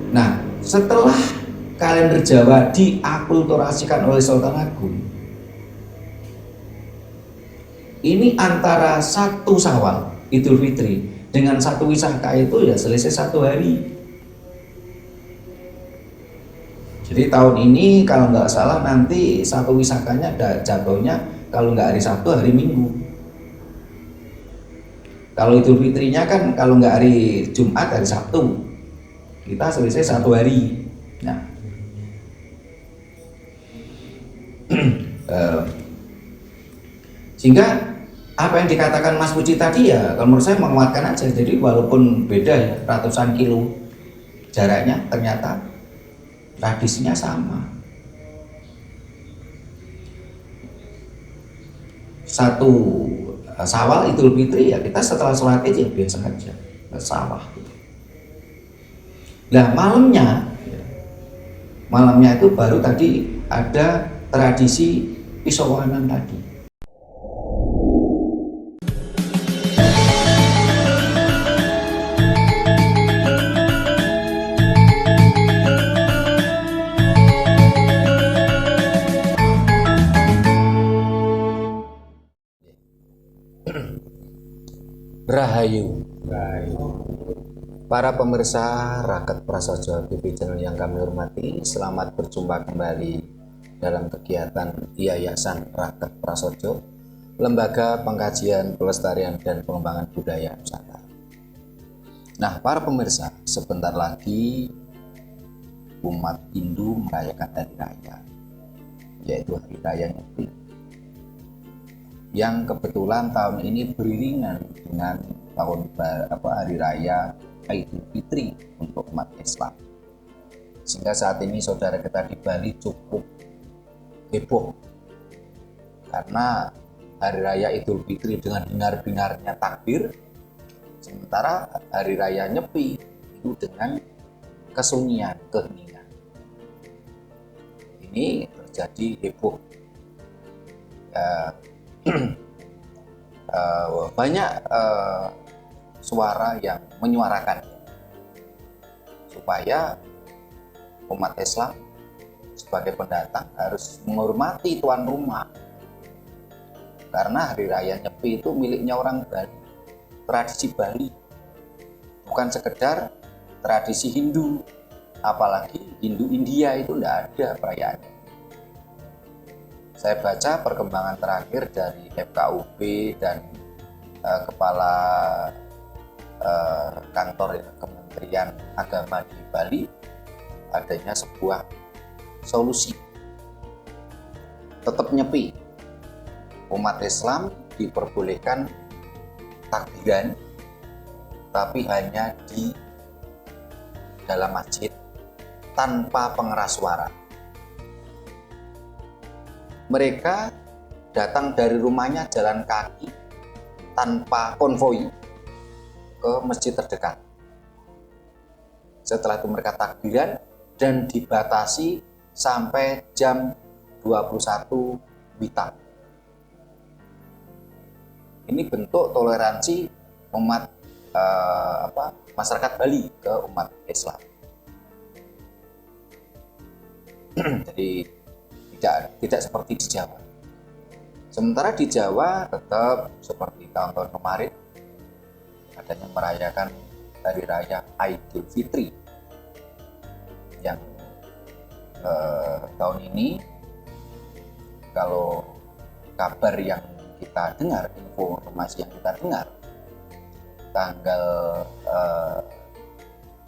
Nah, setelah kalender Jawa diakulturasikan oleh Sultan Agung, ini antara 1 Syawal Idul Fitri dengan 1 Wisaka itu ya selisih 1 hari. Jadi tahun ini kalau nggak salah nanti 1 Wisakanya jatuhnya kalau nggak hari Sabtu hari Minggu. Kalau Idul Fitrinya kan kalau nggak hari Jumat hari Sabtu, kita selisih 1 hari. Nah, sehingga apa yang dikatakan Mas Puji tadi ya kalau menurut saya menguatkan aja. Jadi walaupun beda ya ratusan kilo jaraknya, ternyata tradisinya sama. 1 Syawal Idul Fitri ya kita setelah sholat Id ya biasa aja ke sawah gitu. Nah malamnya itu baru tadi ada tradisi pisauanan tadi. Rahayu, para pemirsa Raket Prasojo TV channel yang kami hormati, selamat berjumpa kembali dalam kegiatan Yayasan Raket Prasojo, Lembaga Pengkajian Pelestarian dan Pengembangan Budaya Nusantara. Nah, para pemirsa, sebentar lagi umat Hindu merayakan hari raya, yaitu Hari Raya Nyepi, yang kebetulan tahun ini beriringan dengan Hari Raya Idul Fitri untuk umat Islam. Sehingga saat ini saudara kita di Bali cukup heboh karena Hari Raya Idul Fitri dengan dengar-dengarnya takbir, sementara Hari Raya Nyepi itu dengan kesunyian, keheningan. Ini terjadi heboh. Banyak suara yang menyuarakan supaya umat Islam sebagai pendatang harus menghormati tuan rumah, karena Hari Raya Nyepi itu miliknya orang Bali, tradisi Bali, bukan sekedar tradisi Hindu, apalagi Hindu India itu tidak ada perayaannya. Saya baca perkembangan terakhir dari FKUB dan Kepala Kantor Kementerian Agama di Bali, adanya sebuah solusi. Tetap nyepi, umat Islam diperbolehkan takbiran, tapi hanya di dalam masjid tanpa pengeras suara. Mereka datang dari rumahnya jalan kaki tanpa konvoi ke masjid terdekat. Setelah itu mereka takbiran dan dibatasi sampai jam 21 WITA. Ini bentuk toleransi umat masyarakat Bali ke umat Islam. Jadi tidak seperti di Jawa. Sementara di Jawa tetap seperti tahun-tahun kemarin adanya merayakan Hari Raya Idul Fitri yang tahun ini kalau kabar yang kita dengar, informasi yang kita dengar, tanggal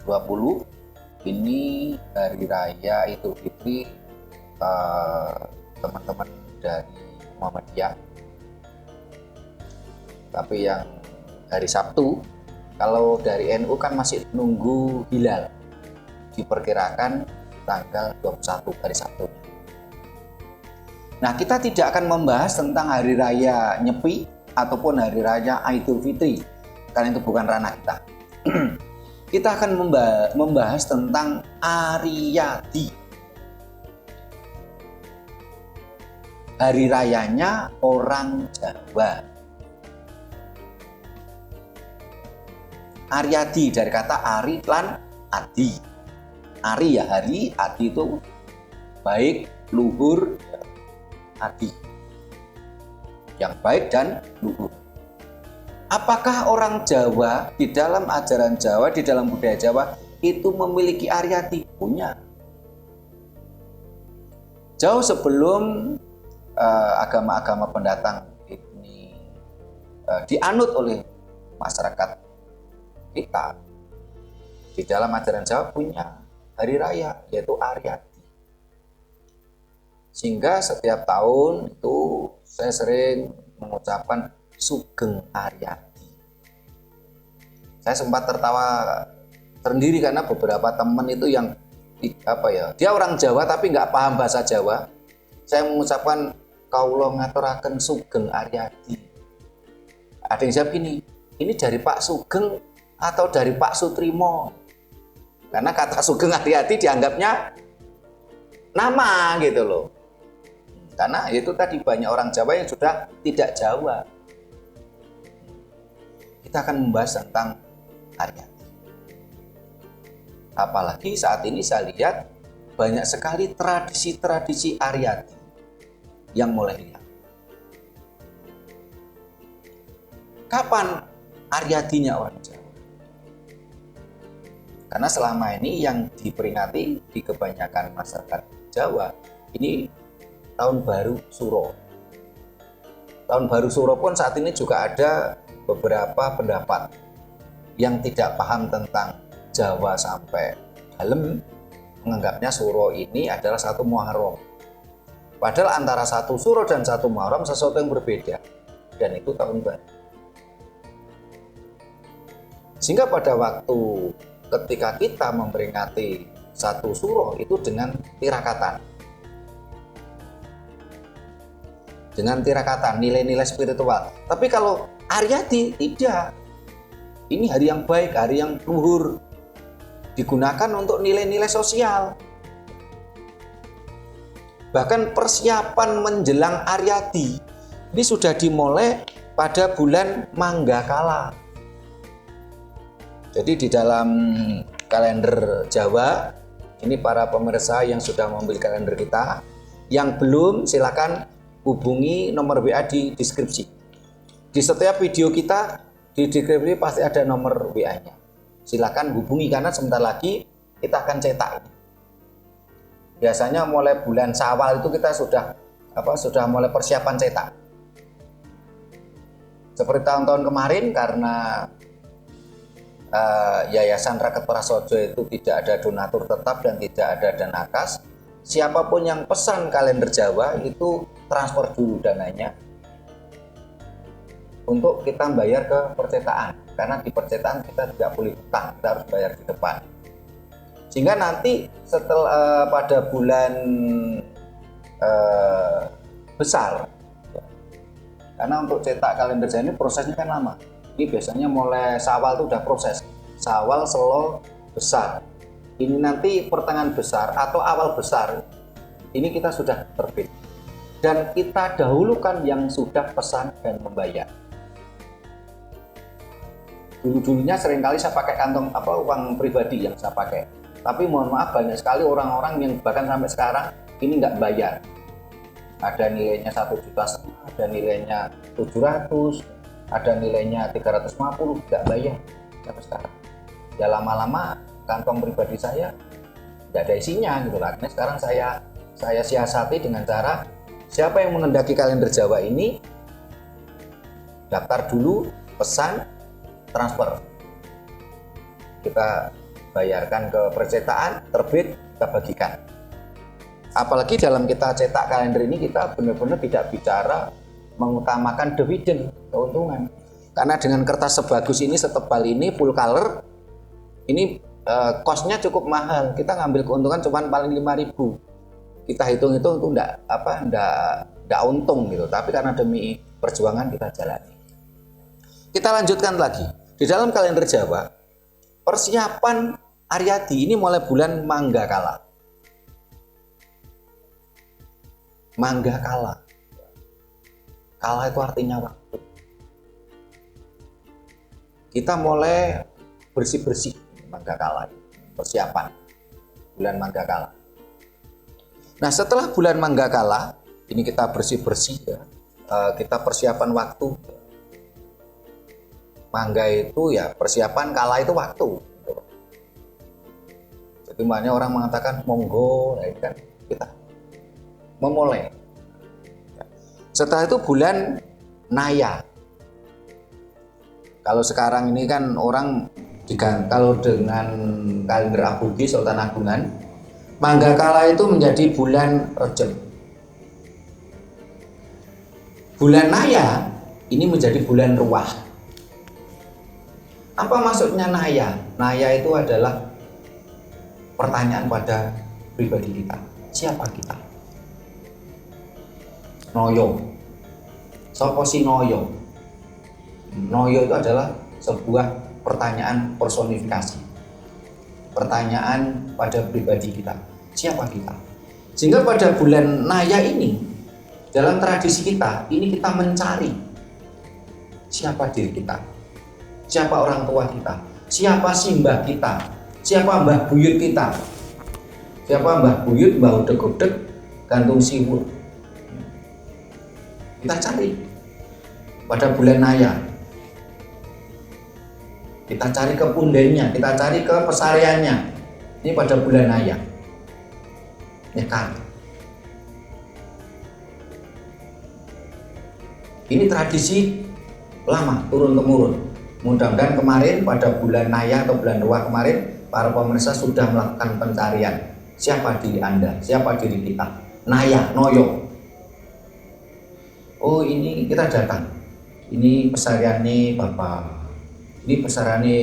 20 ini Hari Raya Idul Fitri teman-teman dari Muhammadiyah. Tapi yang hari Sabtu, kalau dari NU kan masih nunggu hilal, diperkirakan tanggal 21 hari Sabtu. Nah, kita tidak akan membahas tentang Hari Raya Nyepi ataupun Hari Raya Idul Fitri, karena itu bukan ranah kita. Kita akan membahas tentang Ariyadi, hari rayanya orang Jawa. Ariyadi dari kata Ari lan Adi. Ari ya hari, adi itu baik, luhur, adi. Yang baik dan luhur. Apakah orang Jawa di dalam ajaran Jawa, di dalam budaya Jawa itu memiliki Aryati? Punya. Jauh sebelum agama-agama pendatang ini dianut oleh masyarakat kita, di dalam ajaran Jawa punya hari raya yaitu Aryati. Sehingga setiap tahun itu saya sering mengucapkan Sugeng Aryati. Saya sempat tertawa sendiri karena beberapa teman itu yang dia orang Jawa tapi nggak paham bahasa Jawa. Saya mengucapkan Kaula ngaturaken Sugeng Aryati. Ada yang jawab gini, ini dari Pak Sugeng atau dari Pak Sutrimo? Karena kata Sugeng Aryati dianggapnya nama gitu loh. Karena itu tadi banyak orang Jawa yang sudah tidak Jawa. Kita akan membahas tentang Aryati. Apalagi saat ini saya lihat banyak sekali tradisi-tradisi Aryati yang mulai hilang. Kapan Aryatinya orang Jawa? Karena selama ini yang diperingati di kebanyakan masyarakat Jawa ini Tahun Baru Suro. Tahun Baru Suro pun saat ini juga ada beberapa pendapat yang tidak paham tentang Jawa sampai dalam, menganggapnya Suro ini adalah satu Muharram. Padahal antara satu Suro dan satu Muharram sesuatu yang berbeda, dan itu tahun baru. Sehingga pada waktu ketika kita memperingati satu Suro itu dengan tirakatan. Dengan tirakatan, nilai-nilai spiritual. Tapi kalau Aryati tidak. Ini hari yang baik, hari yang luhur. Digunakan untuk nilai-nilai sosial. Bahkan persiapan menjelang Aryati ini sudah dimulai pada bulan Manggakala. Jadi di dalam kalender Jawa, ini para pemirsa yang sudah membeli kalender kita, yang belum silakan hubungi nomor WA di deskripsi. Di setiap video kita di deskripsi pasti ada nomor WA-nya. Silakan hubungi karena sebentar lagi kita akan cetak ini. Biasanya mulai bulan Syawal itu kita sudah mulai persiapan cetak. Seperti tahun-tahun kemarin karena Yayasan Raket Prasojo itu tidak ada donatur tetap dan tidak ada dana kas. Siapapun yang pesan kalender Jawa itu transfer dulu dananya untuk kita bayar ke percetakan, karena di percetakan kita tidak boleh hutang, kita harus bayar di depan. Sehingga nanti setelah pada bulan besar, karena untuk cetak kalender Jawa ini prosesnya kan lama. Ini biasanya mulai Syawal itu udah proses, Syawal, Selo, Besar. Ini nanti pertengahan besar atau awal besar, ini kita sudah terbit. Dan kita dahulukan yang sudah pesan dan membayar. Dulu-dulunya seringkali saya pakai kantong uang pribadi yang saya pakai. Tapi mohon maaf banyak sekali orang-orang yang bahkan sampai sekarang ini nggak bayar. Ada nilainya 1,5 juta, ada nilainya 700, ada nilainya 350, nggak bayar sampai sekarang. Ya lama-lama kantong pribadi saya nggak ada isinya gitu lah. Nah, sekarang saya siasati dengan cara siapa yang mengendaki kalender Jawa ini daftar dulu, pesan, transfer. Kita bayarkan ke percetakan, terbit, kita bagikan. Apalagi dalam kita cetak kalender ini kita benar-benar tidak bicara mengutamakan dividen, keuntungan. Karena dengan kertas sebagus ini, setebal ini, full color, ini cost-nya cukup mahal. Kita ngambil keuntungan cuma paling 5.000. Kita hitung-hitung itu enggak untung gitu. Tapi karena demi perjuangan kita jalani. Kita lanjutkan lagi. Di dalam kalender Jawa, persiapan Aryati ini mulai bulan Manggakala. Manggakala. Kala itu artinya waktu. Kita mulai bersih-bersih Manggakala, persiapan bulan Manggakala. Nah, setelah bulan Manggakala, ini kita bersih-bersih ya. Kita persiapan waktu. Mangga itu ya persiapan, kala itu waktu. Jadi makanya orang mengatakan monggo, ya kan kita memulai. Setelah itu bulan Naya. Kalau sekarang ini kan orang kalau dengan kalender Aboge Sultan Agungan, Manggakala itu menjadi bulan Rejeb. Bulan Naya ini menjadi bulan Ruwah. Apa maksudnya Naya? Naya itu adalah pertanyaan pada pribadi kita. Siapa kita? Noyo. Sopo si Noyo? Noyo itu adalah sebuah pertanyaan personifikasi. Pertanyaan pada pribadi kita. Siapa kita? Sehingga pada bulan Naya ini, dalam tradisi kita, ini kita mencari siapa diri kita. Siapa orang tua kita? Siapa simbah kita? Siapa mbah buyut kita? Siapa mbah buyut, mbah udeg-udeg, gantung siwur? Kita cari pada bulan Naya. Kita cari ke pundennya, kita cari ke pesariannya. Ini pada bulan Naya. Nyekar. Ini tradisi lama, turun-temurun. Mudah-mudahan kemarin pada bulan Naya atau bulan Ruwah kemarin, para pemirsa sudah melakukan pencarian. Siapa diri Anda? Siapa diri kita? Naya, Noyo. Oh, ini kita datang. Ini pesariannya Bapak. Ini pesariannya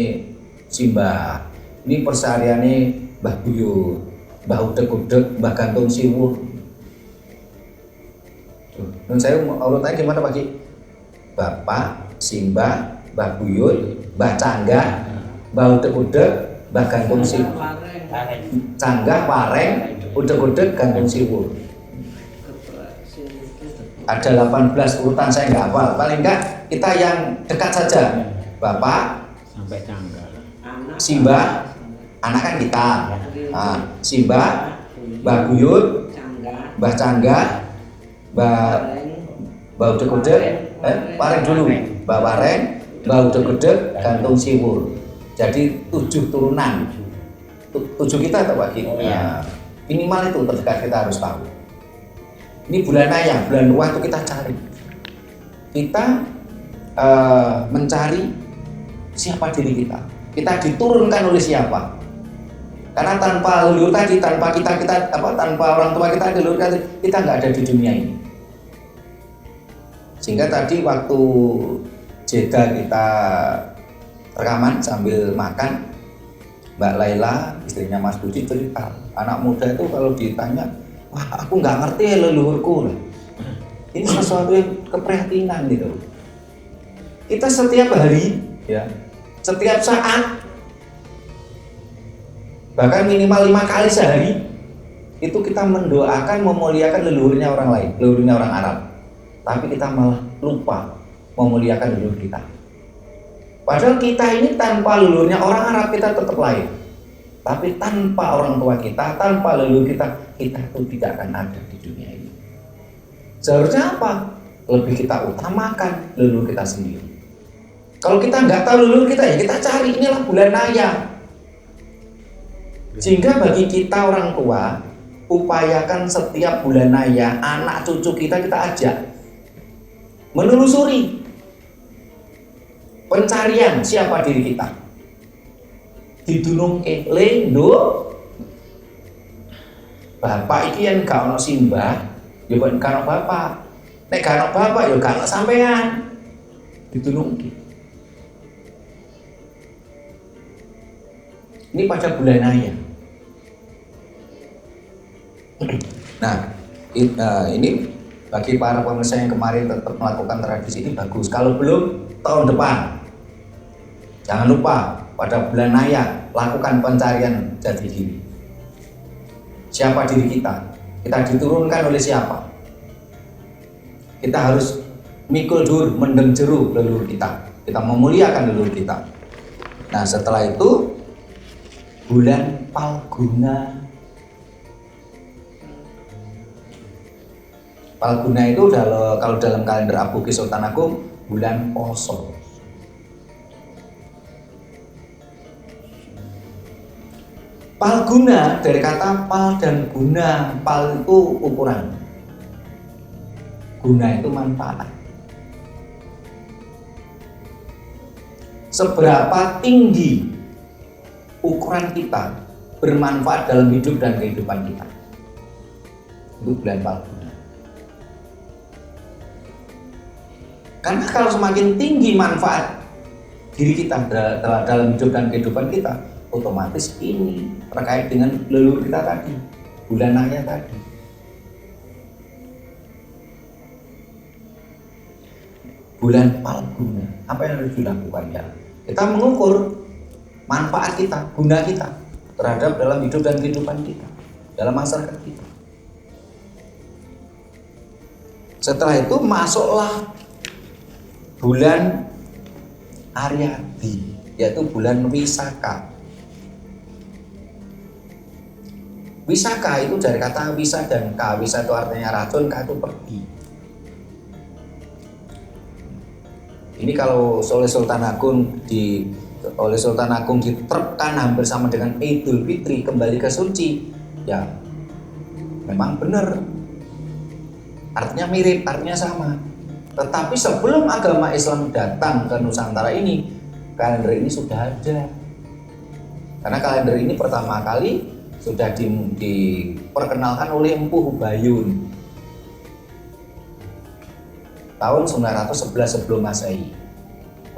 Simbah. Ini pesariannya Mbah Buyut, Mbah Udeg-udeg, Mbah Gantung Siwur. Dan saya urutannya gimana Pak Ki? Bapak, Simbah, Mbah Buyut, Mbah Canggah, Mbah Udeg-udeg, Mbah Gantung Siwur. Canggah, Pareng, Udeg-udeg, Gantung Siwur. Ada 18 urutan, saya nggak hafal. Paling enggak kita yang dekat saja. Bapak sampai Canggah. Simbah, anak kan kita. Nah, Simbah, Mbah Buyut, Mbah Canggah, Mbah Udeg-udeg, Pareng dulu. Mbah Pareng, Mbah Udeg-udeg, Gantung Siwur. Jadi 7 turunan. 7 kita atau Pak Ki? Nah, minimal itu terdekat kita harus tahu. Ini bulan Naya, bulan Ruwah itu kita cari. Kita mencari siapa diri kita. Kita diturunkan oleh siapa? Karena tanpa leluhur tadi, tanpa tanpa orang tua kita, leluhur tadi, kita nggak ada di dunia ini. Sehingga tadi waktu jeda kita rekaman sambil makan, Mbak Laila, istrinya Mas Budi cerita, anak muda itu kalau ditanya, wah aku nggak ngerti leluhurku. Ini sesuatu yang keprihatinan gitu. Kita setiap hari, ya, setiap saat, bahkan minimal 5 kali sehari, itu kita mendoakan, memuliakan leluhurnya orang lain, leluhurnya orang Arab. Tapi kita malah lupa memuliakan leluhur kita. Padahal kita ini tanpa leluhurnya orang Arab kita tetap lahir. Tapi tanpa orang tua kita, tanpa leluhur kita itu tidak akan ada di dunia ini. Seharusnya apa? Lebih kita utamakan leluhur kita sendiri. Kalau kita nggak tahu leluhur kita, ya kita cari. Inilah bulan Naya. Sehingga bagi kita orang tua, upayakan setiap bulan Naya, anak cucu kita ajak menelusuri pencarian siapa diri kita. Didunung lendo bapak iki yang gak ono simbah, ya bukan gak ono bapak. Nek gak ono bapak, ya gak ono sampean. Didunung. Ini pada bulan Naya. Nah, ini bagi para pemirsa yang kemarin tetap melakukan tradisi ini bagus. Kalau belum, tahun depan jangan lupa pada bulan Naya lakukan pencarian jati diri. Siapa diri kita? Kita diturunkan oleh siapa? Kita harus mikul dur, mendem jeru leluhur kita. Kita memuliakan leluhur kita. Nah, setelah itu bulan Palguna Palguna itu kalau dalam kalender Aboge Sultan Agung bulan poso. Palguna dari kata pal dan guna. Pal itu ukuran, guna itu manfaat. Seberapa tinggi ukuran kita bermanfaat dalam hidup dan kehidupan kita, itu bulan Palguna. Karena kalau semakin tinggi manfaat diri kita dalam hidup dan kehidupan kita, otomatis ini terkait dengan leluhur kita tadi, bulanannya tadi. Bulan Palguna, apa yang harus dilakukan ya? Kita mengukur manfaat kita, guna kita terhadap dalam hidup dan kehidupan kita, dalam masyarakat kita. Setelah itu masuklah bulan Aryadi, yaitu bulan Wisaka. Wisaka itu dari kata wisa dan ka. Wisa itu artinya racun, ka itu pergi. Ini kalau oleh Sultan Agung diterapkan hampir sama dengan Idul Fitri, kembali ke suci, ya memang benar. Artinya mirip, artinya sama. Tetapi sebelum agama Islam datang ke Nusantara ini, kalender ini sudah ada. Karena kalender ini pertama kali sudah diperkenalkan oleh Empu Hubayun tahun 911 sebelum Masehi.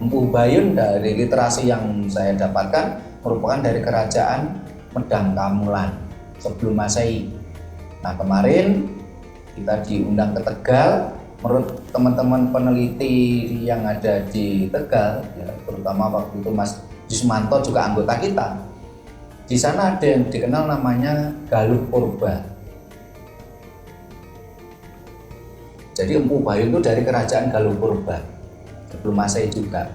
Empu Hubayun dari literasi yang saya dapatkan merupakan dari kerajaan Medang Kamulan sebelum Masehi. Nah, kemarin kita diundang ke Tegal. Menurut teman-teman peneliti yang ada di Tegal, ya, terutama waktu itu Mas Jusmanto juga anggota kita. Di sana ada yang dikenal namanya Galuh Purba. Jadi Empu Hubayun itu dari kerajaan Galuh Purba sebelum Masehi juga.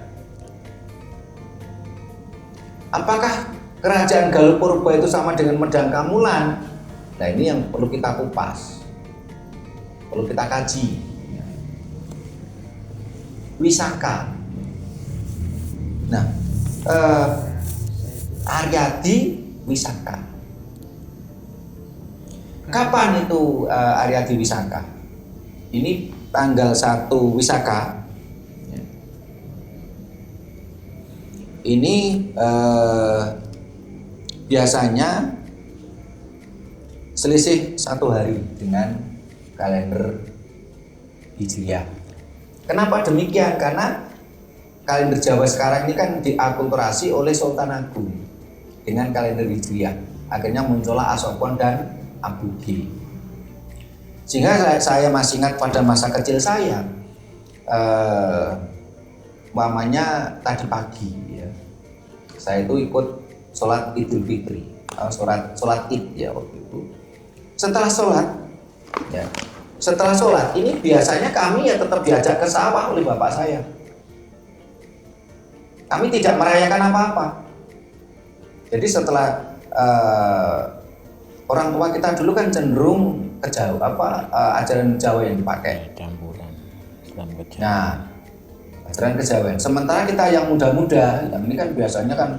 Apakah kerajaan Galuh Purba itu sama dengan Medang Kamulan? Nah, ini yang perlu kita kupas, perlu kita kaji. Wisaka. Nah, Aryadi Wisaka. Kapan itu Aryadi Wisaka? Ini tanggal 1 Wisaka. Ini biasanya selisih 1 hari dengan kalender Hijriah. Kenapa demikian? Karena kalender Jawa sekarang ini kan diakulturasi oleh Sultan Agung dengan kalender Hijriah. Akhirnya muncullah Asopon dan Aboge. Sehingga saya masih ingat pada masa kecil saya, umpamanya tadi pagi, ya, saya itu ikut sholat Idul Fitri, sholat Id ya waktu itu. Setelah sholat ini biasanya kami ya tetap diajak ke sawah oleh bapak saya. Kami tidak merayakan apa-apa. Jadi setelah orang tua kita dulu kan cenderung ke Jawa, ajaran Jawa yang dipakai. Campuran Islam ke Jawa. Nah, ajaran kejawen. Sementara kita yang muda-muda, yang ini kan biasanya kan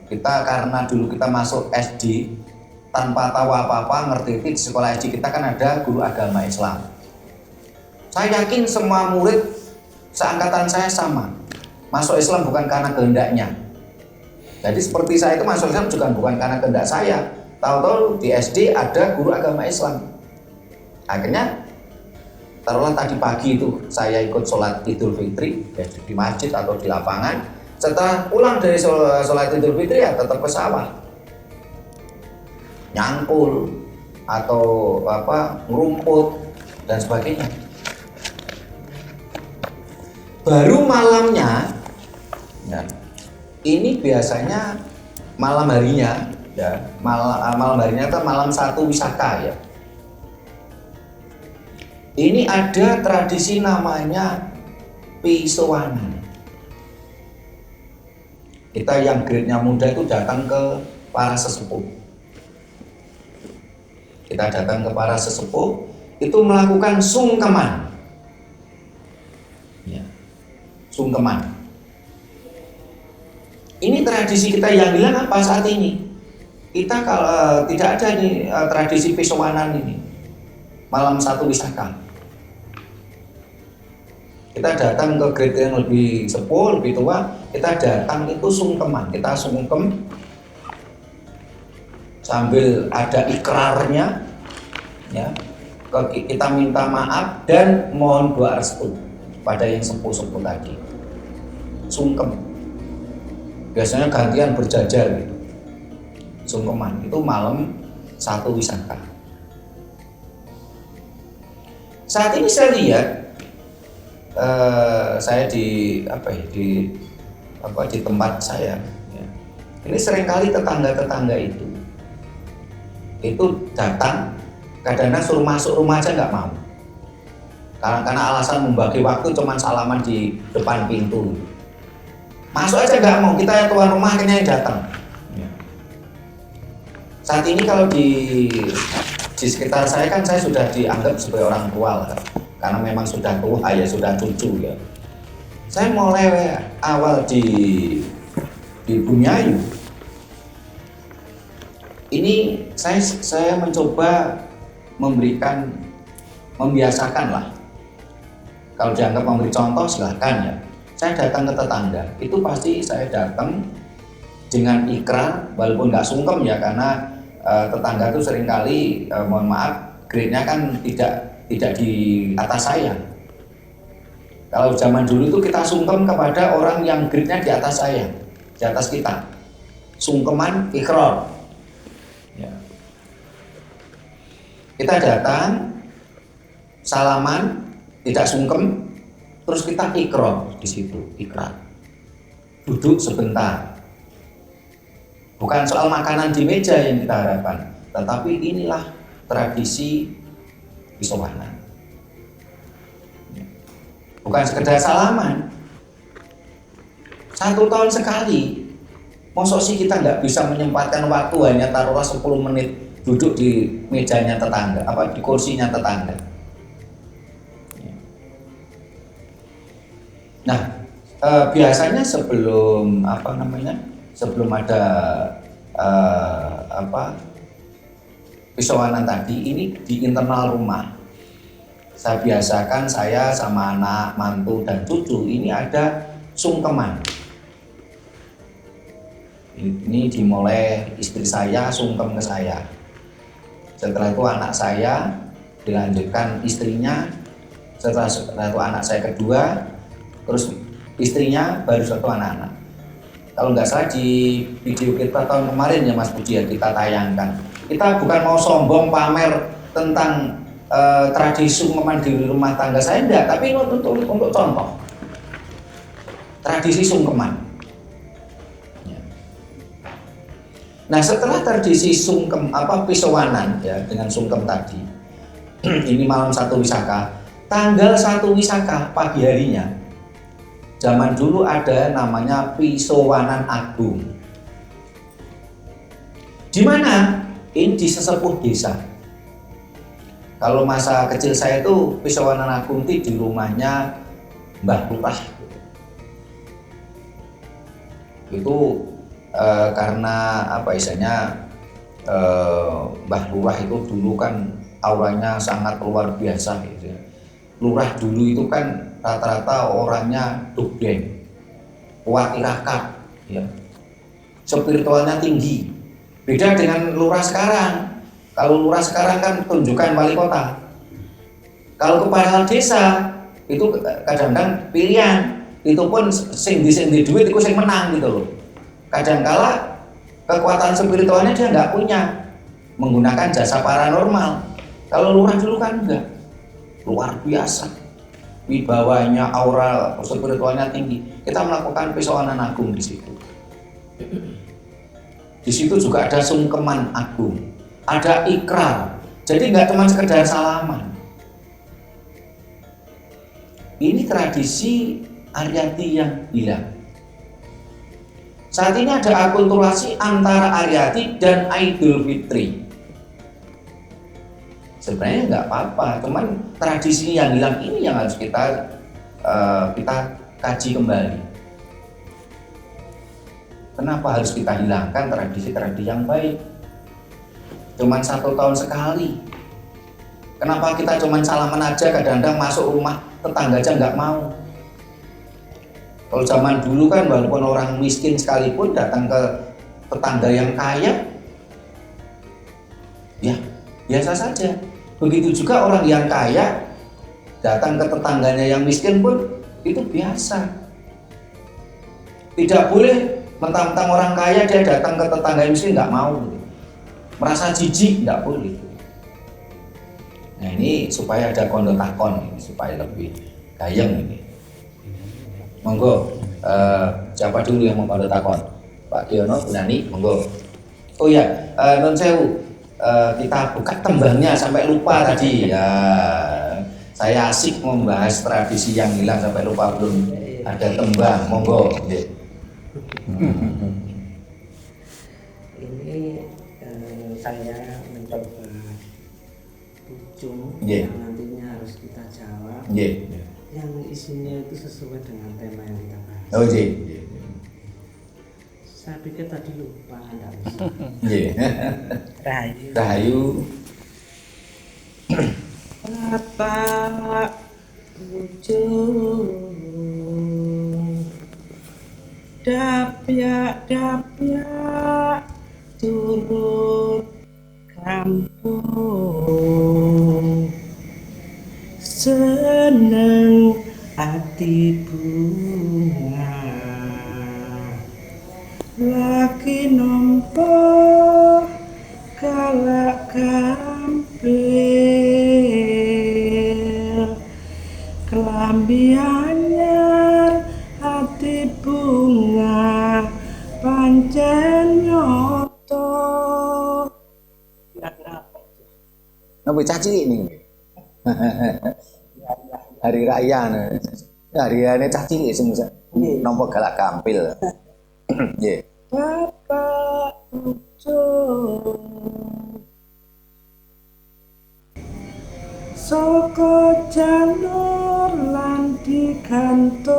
kita karena dulu kita masuk SD tanpa tahu apa-apa, ngerti di sekolah SD kita kan ada guru agama Islam. Saya yakin semua murid seangkatan saya sama. Masuk Islam bukan karena kehendaknya. Jadi seperti saya itu masuk Islam juga bukan karena kehendak saya. Tahu-tahu di SD ada guru agama Islam. Akhirnya taruhlah tadi pagi itu saya ikut sholat Idul Fitri ya, di masjid atau di lapangan. Setelah pulang dari sholat Idul Fitri ya tetap ke sawah. Nyangkul atau ngerumput dan sebagainya. Baru malamnya ya, ini biasanya malam harinya ya, malam harinya itu malam 1 Wisaka ya. Ini ada tradisi namanya pisowanan. Kita yang grade-nya muda itu datang ke para sesepuh. Kita datang ke para sesepuh, itu melakukan sungkeman. Ya, sungkeman. Ini tradisi kita yang hilang apa saat ini? Kita kalau tidak ada nih tradisi pesowanan ini, malam satu Wisaka. Kita datang ke gereja yang lebih sepuh, lebih tua, kita datang itu sungkeman, kita sungkem sambil ada ikrarnya, ya, kita minta maaf dan mohon doa restu pada yang sepuh-sepuh tadi. Sungkem, biasanya gantian berjajar gitu. Sungkeman itu malam satu Wisaka. Saat ini saya lihat saya di tempat saya, ya. Ini seringkali tetangga-tetangga itu datang, kadang-kadang suruh masuk rumah aja nggak mau, karena alasan membagi waktu cuman salaman di depan pintu. Masuk aja nggak mau, kita yang tuan rumah akhirnya yang datang. Saat ini kalau di sekitar saya kan saya sudah dianggap sebagai orang tua lah, karena memang sudah tua ya, sudah cucu ya. Saya mulai awal di Bumiayu ini saya mencoba membiasakan lah. Kalau dianggap memberi contoh silahkan ya. Saya datang ke tetangga itu pasti saya datang dengan ikrar, walaupun nggak sungkem ya, karena tetangga itu seringkali mohon maaf grade-nya kan tidak di atas saya. Kalau zaman dulu itu kita sungkem kepada orang yang grade-nya di atas saya, di atas kita. Sungkeman ikrar. Ya. Kita datang, salaman, tidak sungkem, terus kita ikrar di situ, ikrar. Duduk sebentar. Bukan soal makanan di meja yang kita harapkan, tetapi inilah tradisi pesowanan. Bukan sekedar salaman. 1 tahun sekali. Mosok sih kita nggak bisa menyempatkan waktu hanya taruhlah 10 menit duduk di mejanya tetangga, di kursinya tetangga. Nah, biasanya sebelum ada pesowanan tadi, ini di internal rumah saya biasakan, saya sama anak, mantu dan cucu ini ada sungkeman. Ini dimulai istri saya sungkem ke saya, setelah itu anak saya, dilanjutkan istrinya, setelah itu anak saya kedua, terus istrinya, baru satu anak-anak. Kalau nggak salah di video kita tahun kemarin ya Mas Budi ya, kita tayangkan. Kita bukan mau sombong pamer tentang tradisi sungkeman di rumah tangga saya, enggak, tapi untuk contoh tradisi sungkeman. Nah, setelah tradisi sungkem pesowanan ya dengan sungkem tadi, ini malam satu Wisaka, tanggal 1 Wisaka pagi harinya, zaman dulu ada namanya Pisowanan Agung. Di mana? Ini di sesepuh desa. Kalau masa kecil saya itu Pisowanan Agung di rumahnya Mbah Lurah. Itu karena Mbah Lurah itu dulu kan auranya sangat luar biasa gitu ya. Lurah dulu itu kan rata-rata orangnya dugdeng, kuat tirakat, ya. Spiritualnya tinggi. Beda dengan lurah sekarang. Kalau lurah sekarang kan tunjukkan wali kota. Kalau kepala desa itu kadang-kadang pilihan, itu pun sing di duit itu sing menang gitu loh. Kadang-kala kekuatan spiritualnya dia nggak punya, menggunakan jasa paranormal. Kalau lurah dulu kan enggak, luar biasa, wibawanya, aura spiritualnya tinggi. Kita melakukan Pisowanan Agung di situ. Di situ juga ada sungkeman agung, ada ikrar. Jadi nggak cuma sekedar salaman. Ini tradisi Aryati yang hilang. Saat ini ada akulturasi antara Aryati dan Idul Fitri. sebenarnya nggak apa-apa, cuman tradisi yang hilang ini yang harus kita kaji kembali. Kenapa harus kita hilangkan tradisi-tradisi yang baik? Cuman 1 tahun sekali. Kenapa kita cuman salaman aja, kadang-kadang masuk rumah tetangga aja nggak mau. Kalau zaman dulu kan walaupun orang miskin sekalipun datang ke tetangga yang kaya, ya biasa saja. Begitu juga orang yang kaya datang ke tetangganya yang miskin pun itu biasa. Tidak boleh mentang-mentang orang kaya dia datang ke tetangga yang miskin nggak mau, merasa jijik, nggak boleh. Nah ini supaya ada kondo takon, supaya lebih gayeng ini. Monggo, siapa dulu yang mau kondo takon? Pak Diono, Bu Nani, monggo. Oh ya, non sewu, kita buka tembangnya sampai lupa tadi. Ya, saya asik membahas tradisi yang hilang sampai lupa belum ada tembang. Monggo. Ini saya mencoba ujung Yeah. yang nantinya harus kita jawab, yang isinya itu sesuai dengan tema yang kita bahas. Oh Saya pikir tadi lupa, enggak bisa. Rahayu. Rahayu. Bapak ujung dapyak turut kampung, seneng hati bunga lagi nompo galak kampil kelambi anyar hati bunga pancen nyoto. Nampi caci ini. Hari raya nih. Hari raya caci ini semua. Nampak galak kampil. Nggih. Bapak ujung saka jalur lan digantung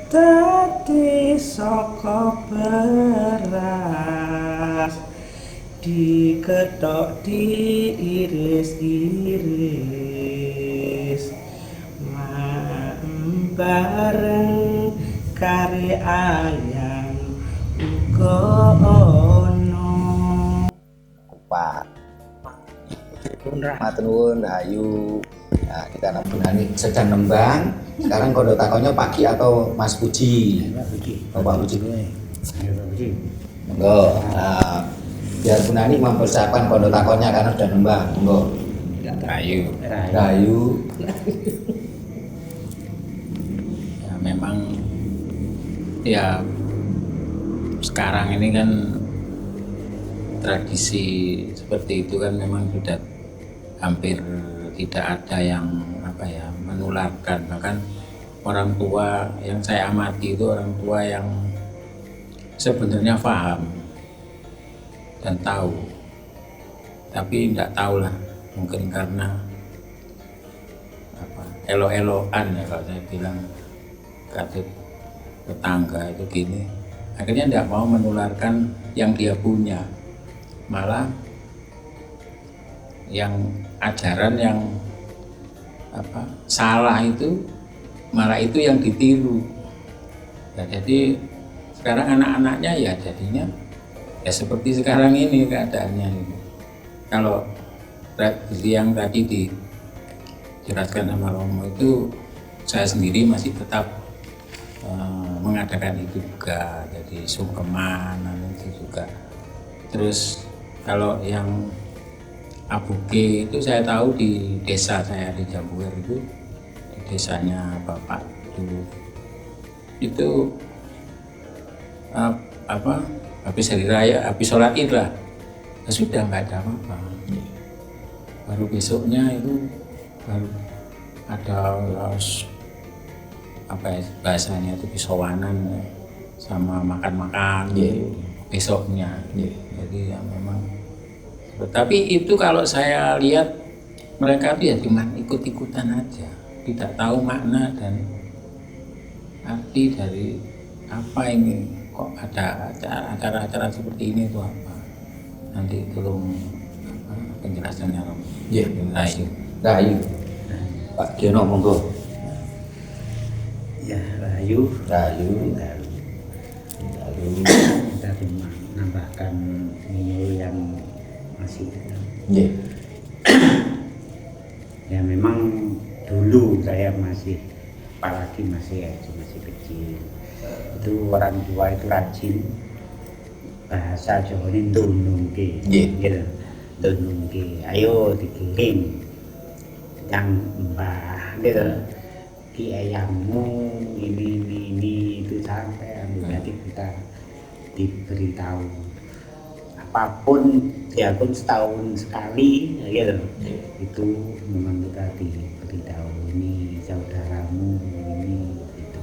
dadi saka beras diketok diiris-iris bareng kare ayam uga ono. Pak. Matur nuwun Rahayu. Nah, kita nambunani sedang nembang. Sekarang kondo takonnya Pak Ki atau Mas Puji? Pak Puji. Monggo. Nah, biar Bu Nani mempersiapkan kondo takonnya karena sudah nembang. Monggo. Rahayu. Rahayu. Ya, memang ya sekarang ini kan tradisi seperti itu kan memang sudah hampir tidak ada yang menularkan. Bahkan orang tua yang saya amati itu orang tua yang sebenarnya paham dan tahu, tapi tidak tahu lah, mungkin karena elok-elokan ya kalau saya bilang kata tetangga itu gini, akhirnya tidak mau menularkan yang dia punya, malah yang ajaran yang salah itu malah itu yang ditiru. Ya, jadi sekarang anak-anaknya ya jadinya ya seperti sekarang ini keadaannya ini. Kalau yang tadi dijelaskan sama Romo itu, saya sendiri masih tetap mengadakan itu juga, jadi sungkeman itu juga. Terus kalau yang Abuge itu saya tahu di desa saya di Jambuir itu, di desanya Bapak dulu itu habis hari raya, habis sholat id lah, ya sudah nggak ada apa-apa. Baru besoknya itu baru ada bahasanya itu pisowanan sama makan-makan besoknya. Jadi ya memang Tapi itu kalau saya lihat mereka itu ya cuma ikut-ikutan aja, tidak tahu makna dan arti dari apa ini, kok ada acara-acara seperti ini itu apa. Nanti tolong penjelasannya Om. Ya, Rahayu. Pak Diono monggo. Ya, Rahayu. Rahayu. Lalu kita menambahkan menu yang masih Yeah. ya memang dulu saya masih, apalagi masih kecil, itu orang tua itu rajin bahasa Jawa ini ndunungke, gitu, ndunungke, ayo dikirim yang mbah, gitu, ki ayammu ini itu sampai nanti kita diberitahu apapun ya pun setahun sekali gitu. Itu memang kita diberitahu ini saudaramu ini gitu.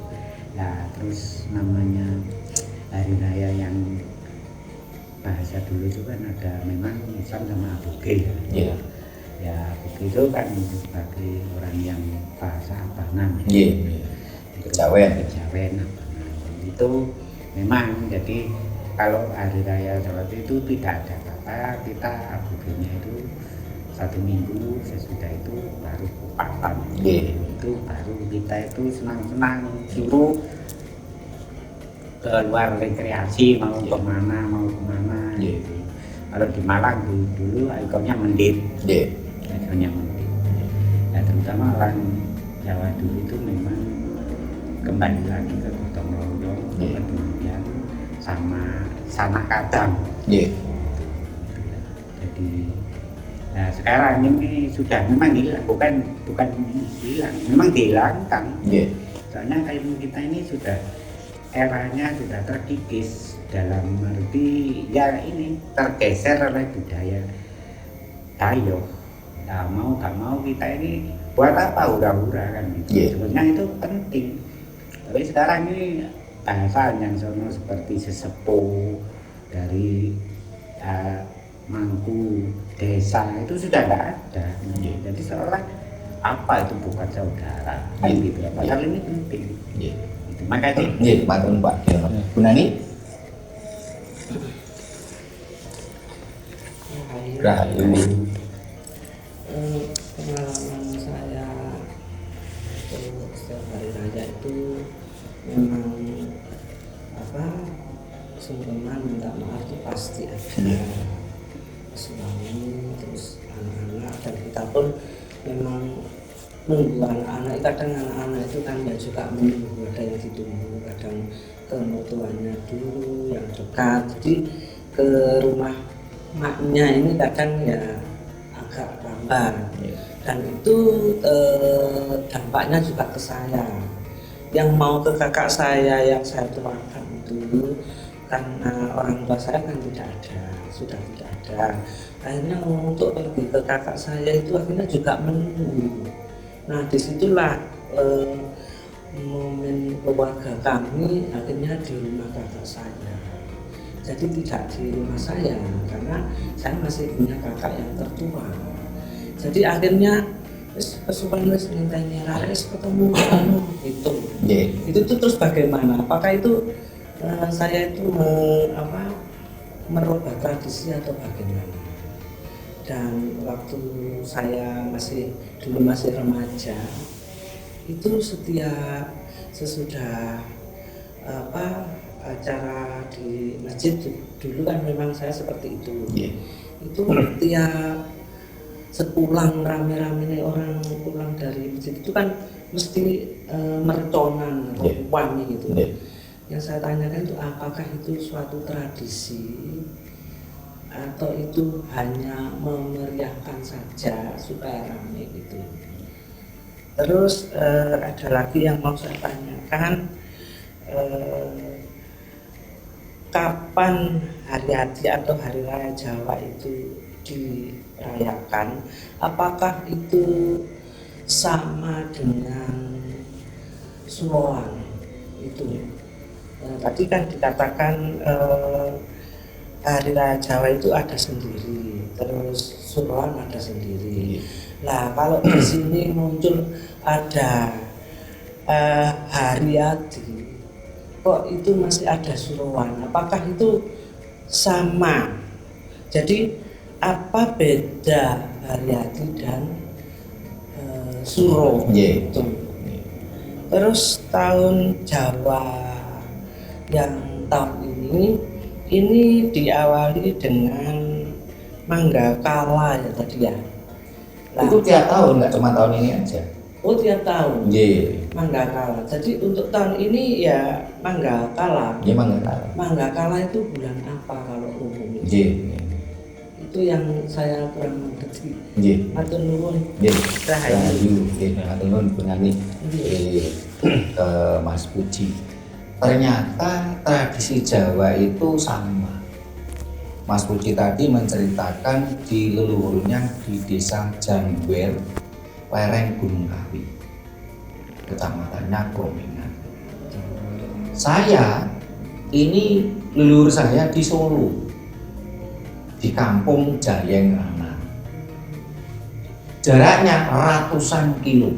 Nah terus namanya hari raya yang bahasa dulu itu kan ada memang Islam sama Aboge ya. Ya Aboge itu kan sebagai orang yang bahasa abangan. Kejawen abangan. Itu memang jadi kalau hari raya seperti itu tidak ada apa-apa, kita Abogenya itu 1 minggu, sesudah itu baru kupatan. Itu baru kita itu senang-senang suruh keluar rekreasi, mau kemana gitu. Kalau di Malang dulu ikonnya mendit, ikonnya mendit. Nah, terutama orang Jawa dulu itu memang kembali lagi ke gotong royong, kemudian sama sanak kadang. Jadi nah sekarang ini sudah memang hilang, bukan hilang, memang dihilangkan. Soalnya kayak kita ini sudah eranya sudah terkikis dalam arti ya ini tergeser oleh budaya Dayo. Nah, mau gak mau kita ini buat apa hura-hura kan gitu. Sebenarnya itu penting. Tapi sekarang ini bahasa yang sono seperti sesepuh dari mangku desa itu sudah tidak ada. Jadi seolah apa itu bukan saudara gitu. Padahal ini penting. Itu makasih. Matur Pak Diono. Bu Nani. Rahayu. Pengalaman saya setiap hari raya itu memang sungkeman minta maaf itu pasti ada. Suami terus anak-anak dan kita pun memang nunggu anak-anak. Kadang anak-anak itu kan ya juga menunggu, ada yang ditunggu, kadang ke mertuanya dulu yang dekat, jadi ke rumah maknya ini kadang ya agak lambat. Dan itu dampaknya juga ke saya yang mau ke kakak saya yang saya tuakan itu, karena orang tua saya kan tidak ada, sudah tidak ada. Akhirnya untuk pergi ke kakak saya itu akhirnya juga menunggu. Nah disitulah momen keluarga kami akhirnya di rumah kakak saya. Jadi tidak di rumah saya karena saya masih punya kakak yang tertua. Jadi akhirnya kesukaan ngintainya Rares ketemu kamu gitu. Itu tuh terus bagaimana? Apakah itu saya itu merubah tradisi atau bagaimana? Dan waktu saya dulu masih remaja, itu setiap sesudah acara di masjid dulu kan memang saya seperti itu. Itu tiap sepulang rame-rame orang pulang dari masjid itu kan mesti merconan atau wangi gitu. Yang saya tanyakan itu apakah itu suatu tradisi atau itu hanya memeriahkan saja supaya ramai gitu. Terus ada lagi yang mau saya tanyakan, kapan hari hadi atau hari raya Jawa itu dirayakan? Apakah itu sama dengan Suwoan itu? Tadi kan dikatakan hari raya Jawa itu ada sendiri, terus suruhan ada sendiri. Nah kalau di sini muncul ada hari Adi, kok itu masih ada suruhan? Apakah itu sama? Jadi apa beda hari Adi dan Suro? Iya. Itu. Terus tahun Jawa yang tahun ini diawali dengan Manggakala ya tadi ya. Nah, Itu tiap tahun, nggak cuma tahun ini aja. oh tiap tahun Iya. Manggakala. Jadi untuk tahun ini ya Manggakala. Iya Manggakala. Manggakala itu bulan apa kalau umum? Iya. Itu yang saya kurang mengerti. Iya. Matur nuwun. Iya. Rahayu. Rahayu. Iya. Aturun penyanyi. Mas Puji. Ternyata tradisi Jawa itu sama. Mas Puji tadi menceritakan di leluhurnya di desa Jangwer, lereng Gunung Kawi, kecamatannya Kromengan. Saya ini leluhur saya di Solo, di kampung Jayengrana. Jaraknya ratusan kilo,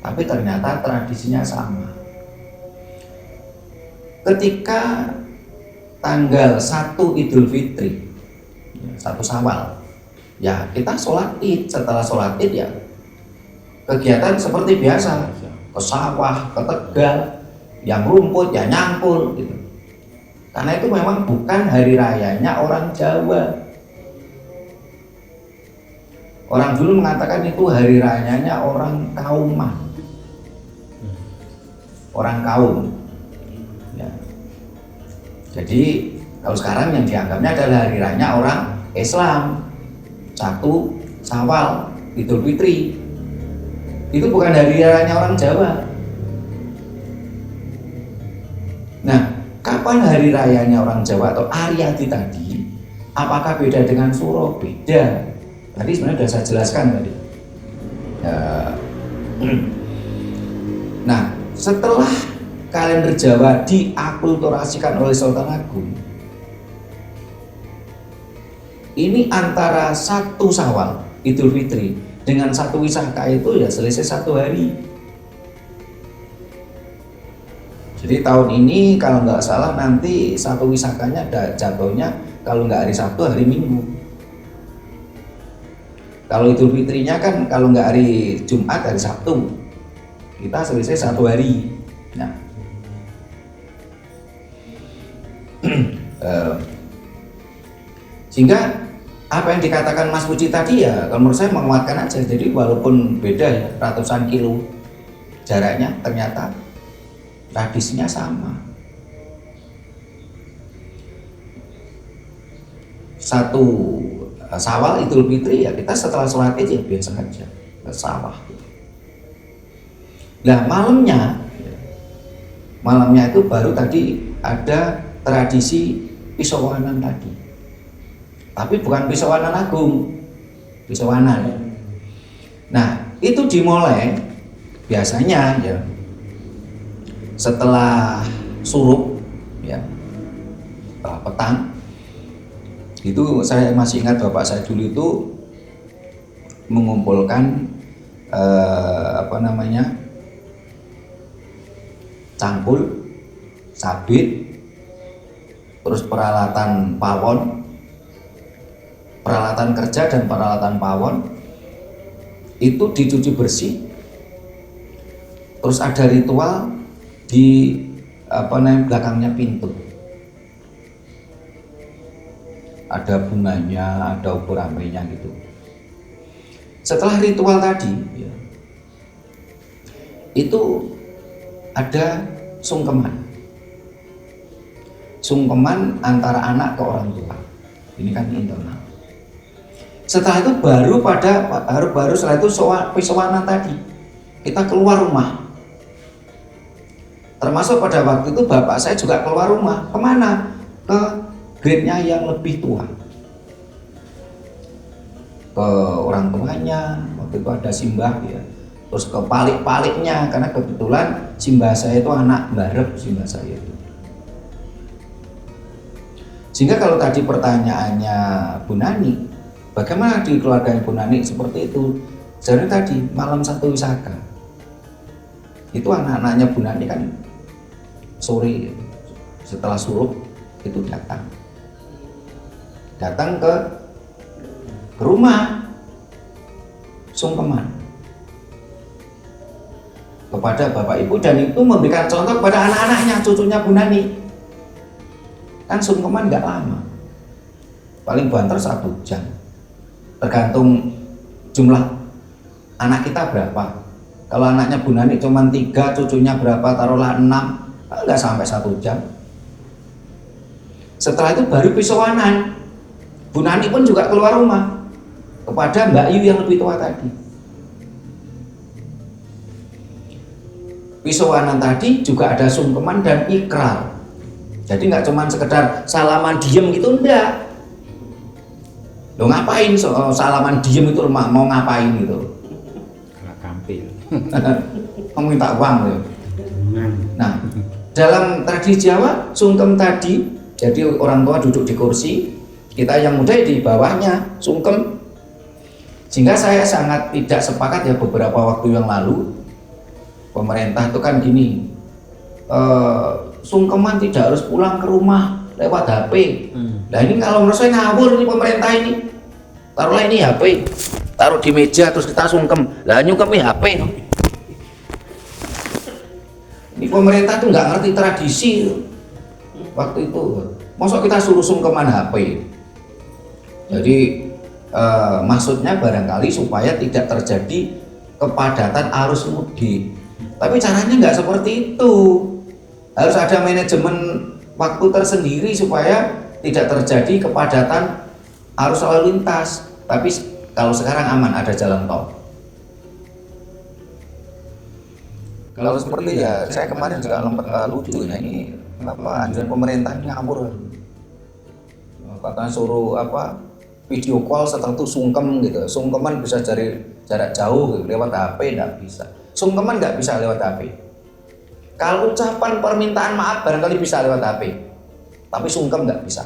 tapi ternyata tradisinya sama. Ketika tanggal 1 Idul Fitri, 1 Syawal, ya kita sholat id. Setelah sholat id ya kegiatan seperti biasa, ke sawah, ke Tegal, yang rumput ya nyangkul gitu. Karena itu memang bukan hari rayanya orang Jawa. Orang dulu mengatakan itu hari rayanya orang Kauman, orang Kaum. Ya. Jadi kalau sekarang yang dianggapnya adalah hari rayanya orang Islam, 1 Syawal, Idul Fitri. Itu bukan hari rayanya orang Jawa. Nah, kapan hari rayanya orang Jawa atau Ariati tadi? Apakah beda dengan Suro? Beda. Tadi sebenarnya sudah saya jelaskan tadi. Nah, setelah kalender Jawa diakulturasikan oleh Sultan Agung, ini antara 1 Syawal Idul Fitri dengan 1 Wisaka itu ya selisih 1 hari. Jadi tahun ini kalau nggak salah nanti 1 Wisakanya jatuhnya kalau nggak hari Sabtu hari Minggu. Kalau Idul Fitrinya kan kalau nggak hari Jumat hari Sabtu, kita selisih 1 hari. Nah, sehingga apa yang dikatakan Mas Puji tadi ya kalau menurut saya menguatkan aja. Jadi walaupun beda ya ratusan kilo jaraknya, ternyata tradisinya sama. 1 Syawal Idul Fitri ya kita setelah sholat id ya biasa aja ke sawah. Nah malamnya itu baru tadi ada tradisi pisauanan tadi. Tapi bukan pisauanan agung, pisauanan. Nah itu dimulai biasanya ya setelah surup ya petang. Itu saya masih ingat bapak saya dulu itu mengumpulkan cangkul, sabit, terus peralatan pawon, peralatan kerja dan peralatan pawon itu dicuci bersih. Terus ada ritual di belakangnya pintu. Ada bunganya, ada ubur amrinya gitu. Setelah ritual tadi ya, itu ada sungkeman antara anak ke orang tua. Ini kan internal. Setelah itu baru setelah itu pisauanan tadi kita keluar rumah. Termasuk pada waktu itu bapak saya juga keluar rumah. Kemana? Ke grade-nya yang lebih tua, ke orang tuanya. Waktu itu ada simbah ya, terus ke palik-paliknya, karena kebetulan simbah saya itu anak barep simbah saya itu. Sehingga kalau tadi pertanyaannya Bu Nani, bagaimana di keluarga Bu Nani seperti itu? Sebenarnya tadi malam satu Wisaka itu anak-anaknya Bu Nani kan sore setelah suruh itu datang ke rumah sungkeman kepada bapak ibu, dan itu memberikan contoh kepada anak-anaknya, cucunya Bu Nani. Kan sungkeman nggak lama, paling banter 1 jam, tergantung jumlah anak kita berapa. Kalau anaknya Bu Nani cuma 3, cucunya berapa, taruhlah 6, nggak sampai 1 jam. Setelah itu baru pisauanan. Bu Nani pun juga keluar rumah kepada Mbak Yu yang lebih tua tadi. Pisauanan tadi juga ada sungkeman dan ikrar. Jadi nggak cuma sekedar salaman diem gitu, enggak. Lo ngapain salaman diem itu, mau ngapain gitu? Kalah kampil. Mau minta uang ya. Nah, dalam tradisi Jawa sungkem tadi, jadi orang tua duduk di kursi, kita yang muda di bawahnya sungkem. Sehingga saya sangat tidak sepakat ya beberapa waktu yang lalu pemerintah itu kan gini, sungkeman tidak harus pulang ke rumah lewat HP. Nah ini kalau menurut saya ngawur ini pemerintah ini. Taruhlah ini HP, taruh di meja terus kita sungkem, lah nyungkemi HP. Ini pemerintah tuh nggak ngerti tradisi waktu itu. Masa kita suruh sungkeman HP? Jadi maksudnya barangkali supaya tidak terjadi kepadatan arus mudik. Tapi caranya nggak seperti itu. Harus ada manajemen waktu tersendiri supaya tidak terjadi kepadatan arus lalu lintas. Tapi kalau sekarang aman, ada jalan tol. Kalau seperti ya, saya kemarin juga lucu ya, ini apa anjuran pemerintah ini ngawur. Katanya suruh video call setelah itu sungkem gitu. Sungkeman bisa dari jarak jauh gitu, lewat HP nggak bisa. Sungkeman nggak bisa lewat HP. Kalau ucapan permintaan maaf barangkali bisa lewat HP, tapi sungkem nggak bisa.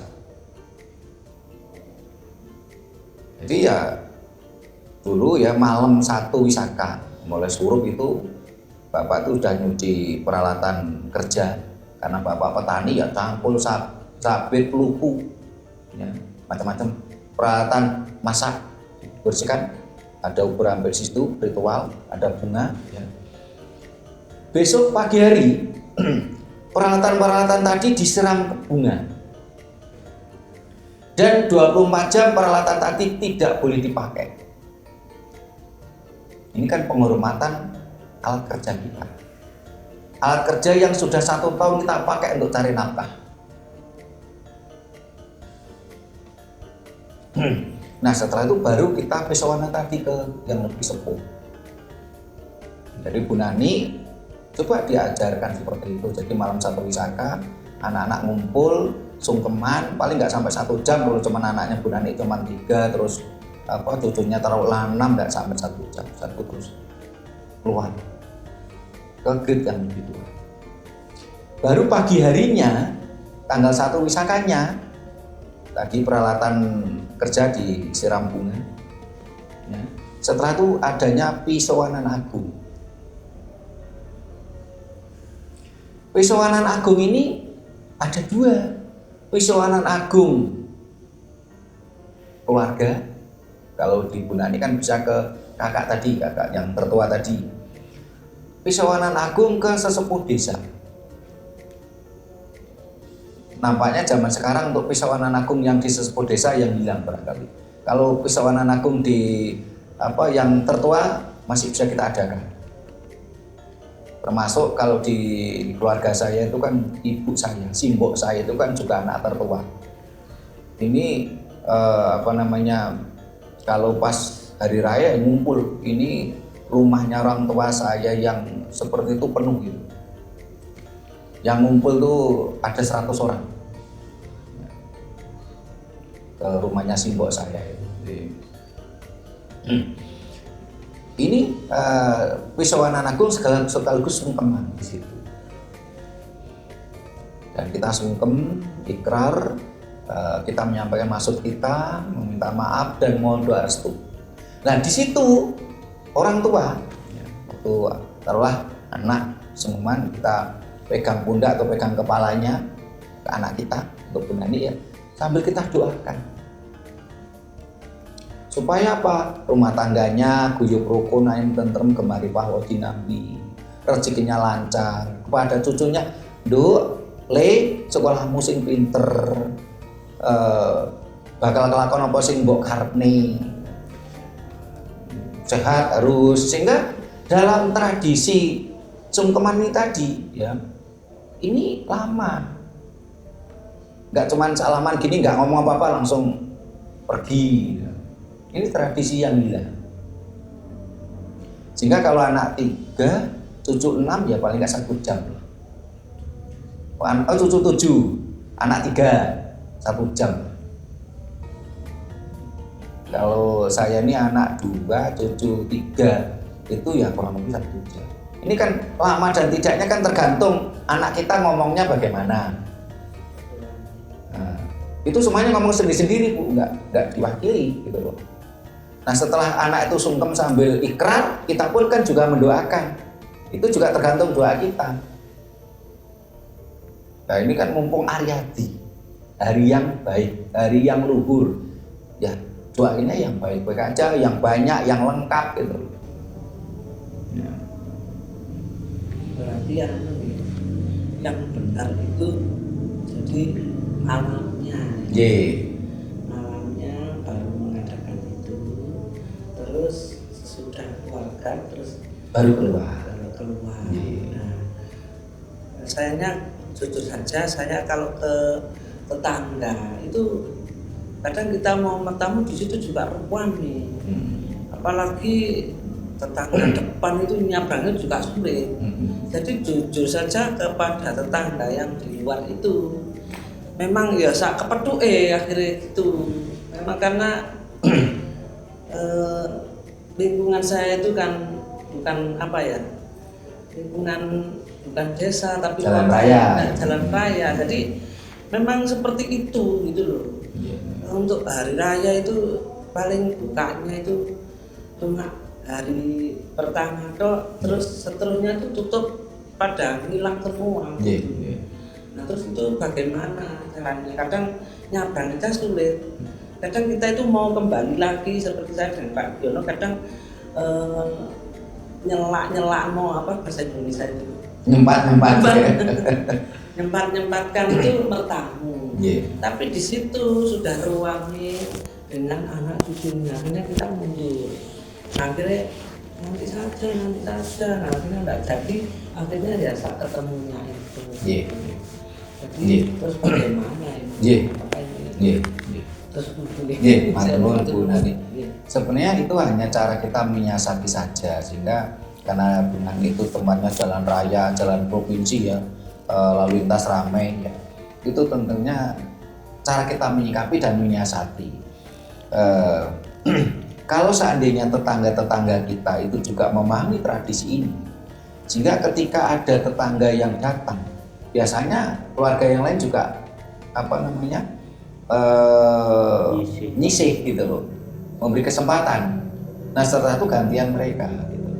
Jadi ya dulu ya malam 1 Wisaka mulai suruh itu bapak tuh udah nyuci peralatan kerja, karena bapak petani ya cangkul sabit peluku ya, macam-macam peralatan masak bersihkan, ada ukur hampir situ ritual, ada bunga ya. Besok pagi hari peralatan-peralatan tadi disiram bunga, dan 24 jam peralatan tadi tidak boleh dipakai. Ini kan penghormatan alat kerja kita, alat kerja yang sudah 1 tahun kita pakai untuk cari nafkah. Nah setelah itu baru kita pisauanan tadi ke yang lebih sepuh. Jadi Bu Nani coba diajarkan seperti itu. Jadi malam 1 Wisaka anak-anak ngumpul sungkeman, paling nggak sampai 1 jam. Kalau cuma anaknya Bu Nani cuma 3, terus cucunya taruh 6, nggak sampai 1 jam. Satu terus keluar ke grid yang lebih tua. Baru pagi harinya tanggal 1 Wisakanya tadi peralatan kerja disiram bunga ya. Setelah itu adanya pisauanan agung. Pisauanan agung ini ada 2. Pisauanan agung keluarga, kalau di Bu Nani kan bisa ke kakak tadi, kakak yang tertua tadi. Pisauanan agung ke sesepuh desa. Nampaknya zaman sekarang untuk pisauanan agung yang di sesepuh desa yang hilang barangkali. Kalau pisauanan agung di yang tertua masih bisa kita adakan. Termasuk kalau di keluarga saya itu kan ibu saya, simbok saya itu kan juga anak tertua. Ini kalau pas hari raya ngumpul, ini rumahnya orang tua saya yang seperti itu penuh gitu. Yang ngumpul tuh ada 100 orang ke rumahnya simbok saya itu. Ini pisauanan agung sekaligus sungkeman di situ. Dan kita sungkem, ikrar, kita menyampaikan maksud kita, meminta maaf dan mohon doa restu. Nah di situ orang tua, waktu taruhlah anak sungkeman, kita pegang pundak atau pegang kepalanya ke anak kita untuk bernyanyi ya, sambil kita doakan supaya apa? Rumah tangganya guyub rukun ayem tentrem gemari pahwa dinambi, rezekinya lancar, kepada cucunya Nduk, Le, sekolahmu sing pinter, bakal kelakon apa sing mbok karepne, sehat harus. Sehingga dalam tradisi sungkeman ini tadi ya, ini lama, nggak cuman salaman gini, nggak ngomong apa-apa langsung pergi. Ini tradisi yang hilang. Sehingga kalau anak 3, cucu 6 ya paling nggak 1 jam. Cucu 7, anak 3, 1 jam. Kalau saya ini anak 2, cucu 3, itu ya kurang lebih 1 jam. Ini kan lama dan tidaknya kan tergantung anak kita ngomongnya bagaimana. Nah, itu semuanya ngomong sendiri-sendiri Bu, nggak diwakili gitu loh. Nah setelah anak itu sungkem sambil ikrar, kita pun kan juga mendoakan. Itu juga tergantung doa kita. Nah ini kan mumpung Ariadi, hari yang baik, hari yang luhur, ya doainnya yang baik-baik aja, yang banyak, yang lengkap gitu. Ya. Berarti yang benar itu jadi malamnya. Malamnya baru mengadakan itu, terus sudah keluarga, terus baru keluar. Nah, sayangnya jujur saja saya kalau ke tetangga itu kadang kita mau bertamu di situ juga ruan nih. Apalagi tetangga depan itu nyabrangnya juga sulit. Jadi jujur saja kepada tetangga yang di luar itu memang ya sak kepethuk akhirnya itu. Memang karena lingkungan saya itu kan bukan apa ya, lingkungan bukan desa tapi jalan raya. Jalan raya. Jadi memang seperti itu gitu loh. Untuk hari raya itu paling bukanya itu cuma hari pertama toh, terus seterusnya itu tutup pada hilang semua. Nah terus itu bagaimana caranya? Kadang nyabrang kita sulit. Kadang kita itu mau kembali lagi seperti saya dengan Pak Giono, kadang nyelak mau apa bahasa Indonesia itu? Nyempat-nyempatkan itu bertamu. Tapi di situ sudah ruangnya dengan anak cucunya, akhirnya kita mundur. Akhirnya nanti saja, nah, akhirnya enggak jadi, akhirnya ya saat ketemunya itu. Jadi terus bagaimana ini? Terus sebenarnya itu hanya cara kita menyiasati saja, sehingga karena dengan itu tempatnya jalan raya, jalan provinsi ya, lalu lintas ramai ya, itu tentunya cara kita menyikapi dan menyiasati. Kalau seandainya tetangga-tetangga kita itu juga memahami tradisi ini, sehingga ketika ada tetangga yang datang, biasanya keluarga yang lain juga nyisih gitu loh, memberi kesempatan. Nah setelah itu gantian mereka gitu.